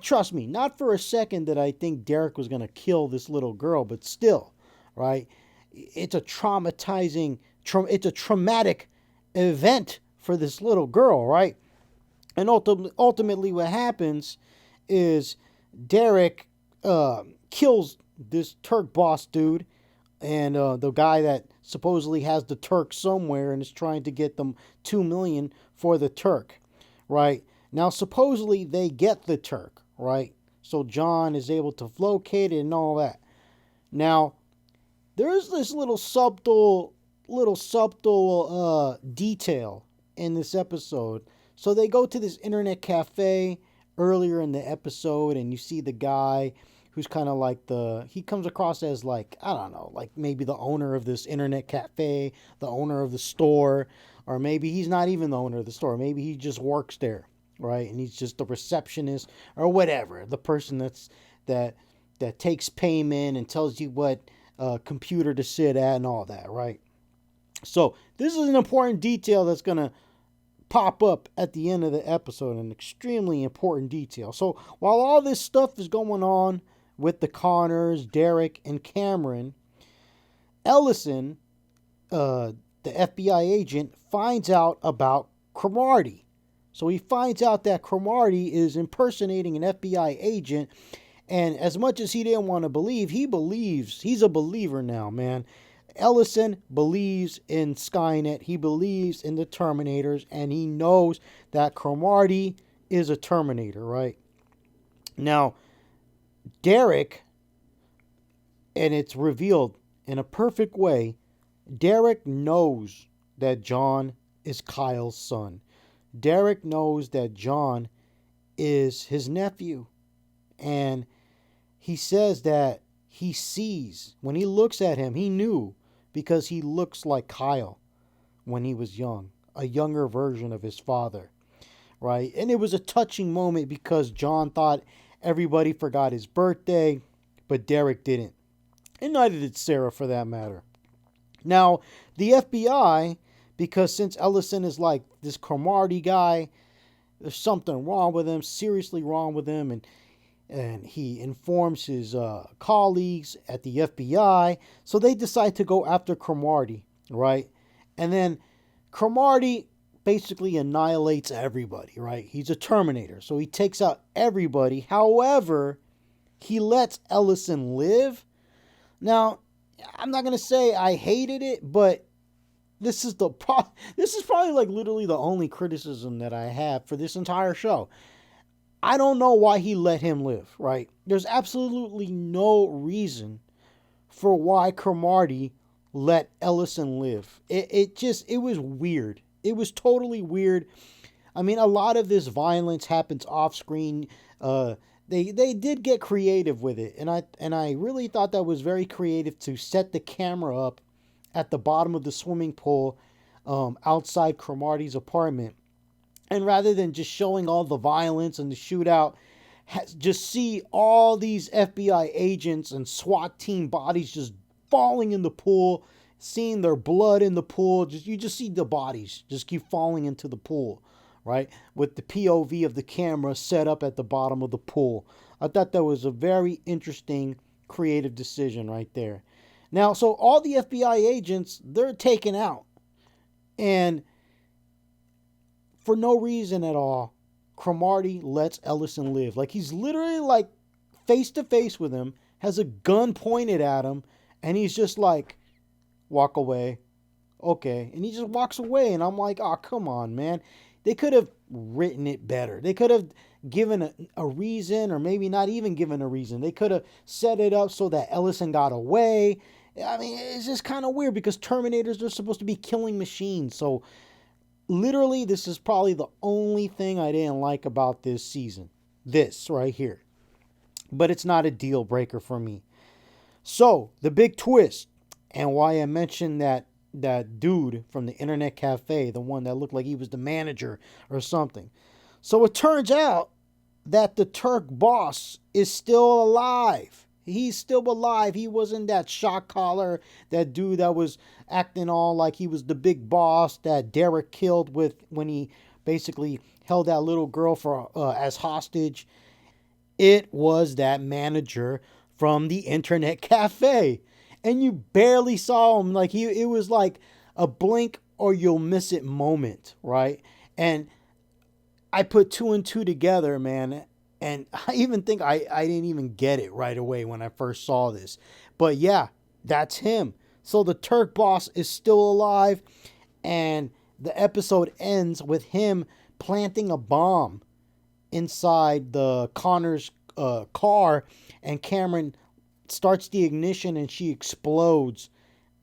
trust me, not for a second did I think Derek was going to kill this little girl, but still, right? It's a it's a traumatic event for this little girl, right? And ultimately what happens is Derek kills this Turk boss dude, and the guy that supposedly has the Turk somewhere and is trying to get them 2 million for the Turk, right? Now supposedly they get the Turk, right? So John is able to locate it and all that. Now there's this little subtle detail in this episode. So they go to this internet cafe earlier in the episode, and you see the guy who's kind of like he comes across as like, I don't know, like maybe the owner of this internet cafe, the owner of the store, or maybe he's not even the owner of the store. Maybe he just works there, right? And he's just the receptionist or whatever, the person that takes payment and tells you what computer to sit at and all that, right? So this is an important detail that's going to pop up at the end of the episode, an extremely important detail. So while all this stuff is going on with the Connors, Derek, and Cameron, Ellison, the FBI agent, finds out about Cromartie. So he finds out that Cromartie is impersonating an FBI agent, and as much as he didn't want to believe, he believes. He's a believer now, man. Ellison believes in Skynet. He believes in the Terminators, and he knows that Cromartie is a Terminator, right? Now, Derek, and it's revealed in a perfect way, Derek knows that John is Kyle's son. Derek knows that John is his nephew. And he says that he sees, when he looks at him, he knew because he looks like Kyle when he was young, a younger version of his father, right? And it was a touching moment because John thought everybody forgot his birthday, but Derek didn't. And neither did Sarah, for that matter. Now, the FBI, because since Ellison is like this Cromartie guy, there's something wrong with him, seriously wrong with him, and he informs his colleagues at the FBI. So they decide to go after Cromartie, right? And then Cromartie basically annihilates everybody, right? He's a Terminator, so he takes out everybody. However, he lets Ellison live. Now, I'm not going to say I hated it, but this is probably like literally the only criticism that I have for this entire show. I don't know why he let him live, right? There's absolutely no reason for why Cromartie let Ellison live. It was weird. It was totally weird. I mean, a lot of this violence happens off screen. They did get creative with it, and I really thought that was very creative to set the camera up at the bottom of the swimming pool outside Cromartie's apartment. And rather than just showing all the violence and the shootout, just see all these FBI agents and SWAT team bodies just falling in the pool, seeing their blood in the pool. You just see the bodies just keep falling into the pool, right? With the POV of the camera set up at the bottom of the pool. I thought that was a very interesting, creative decision right there. Now, so all the FBI agents, they're taken out. And for no reason at all, Cromartie lets Ellison live. Like, he's literally like face to face with him, has a gun pointed at him, and he's just like, walk away. Okay. And he just walks away. And I'm like, oh, come on, man. They could have written it better. They could have given a reason, or maybe not even given a reason. They could have set it up so that Ellison got away. I mean, it's just kind of weird because Terminators are supposed to be killing machines. So literally, this is probably the only thing I didn't like about this season. This right here. But it's not a deal breaker for me. So, the big twist. and why I mentioned that dude from the internet cafe, the one that looked like he was the manager or something. So it turns out that the Turk boss is still alive. He's still alive. He wasn't that shock collar, that dude that was acting all like he was the big boss that Derek killed with when he basically held that little girl for as hostage. It was that manager from the internet cafe, and you barely saw him. Like it was like a blink or you'll miss it moment, right? And I put two and two together, man. And I even think I didn't even get it right away when I first saw this. But yeah, that's him. So the Turk boss is still alive. And the episode ends with him planting a bomb inside the Connor's car. And Cameron starts the ignition and she explodes.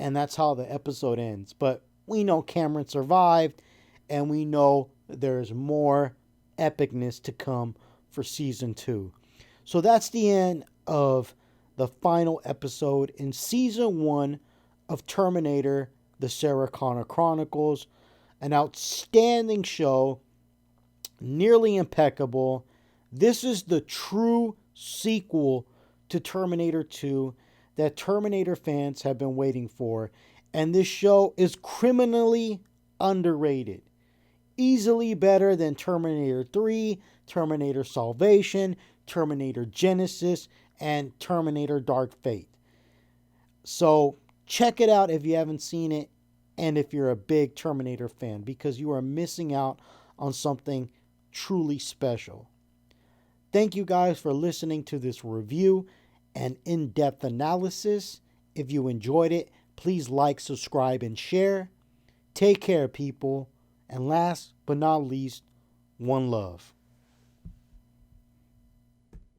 And that's how the episode ends. But we know Cameron survived. And we know there's more epicness to come for season 2. So that's the end of the final episode in season 1 of Terminator, the Sarah Connor Chronicles. An outstanding show, nearly impeccable. This is the true sequel to Terminator 2 that Terminator fans have been waiting for. And this show is criminally underrated. Easily better than Terminator 3, Terminator Salvation, Terminator Genesis, and Terminator Dark Fate. So check it out if you haven't seen it and if you're a big Terminator fan, because you are missing out on something truly special. Thank you guys for listening to this review and in-depth analysis. If you enjoyed it, please like, subscribe, and share. Take care, people. And last but not least, one love.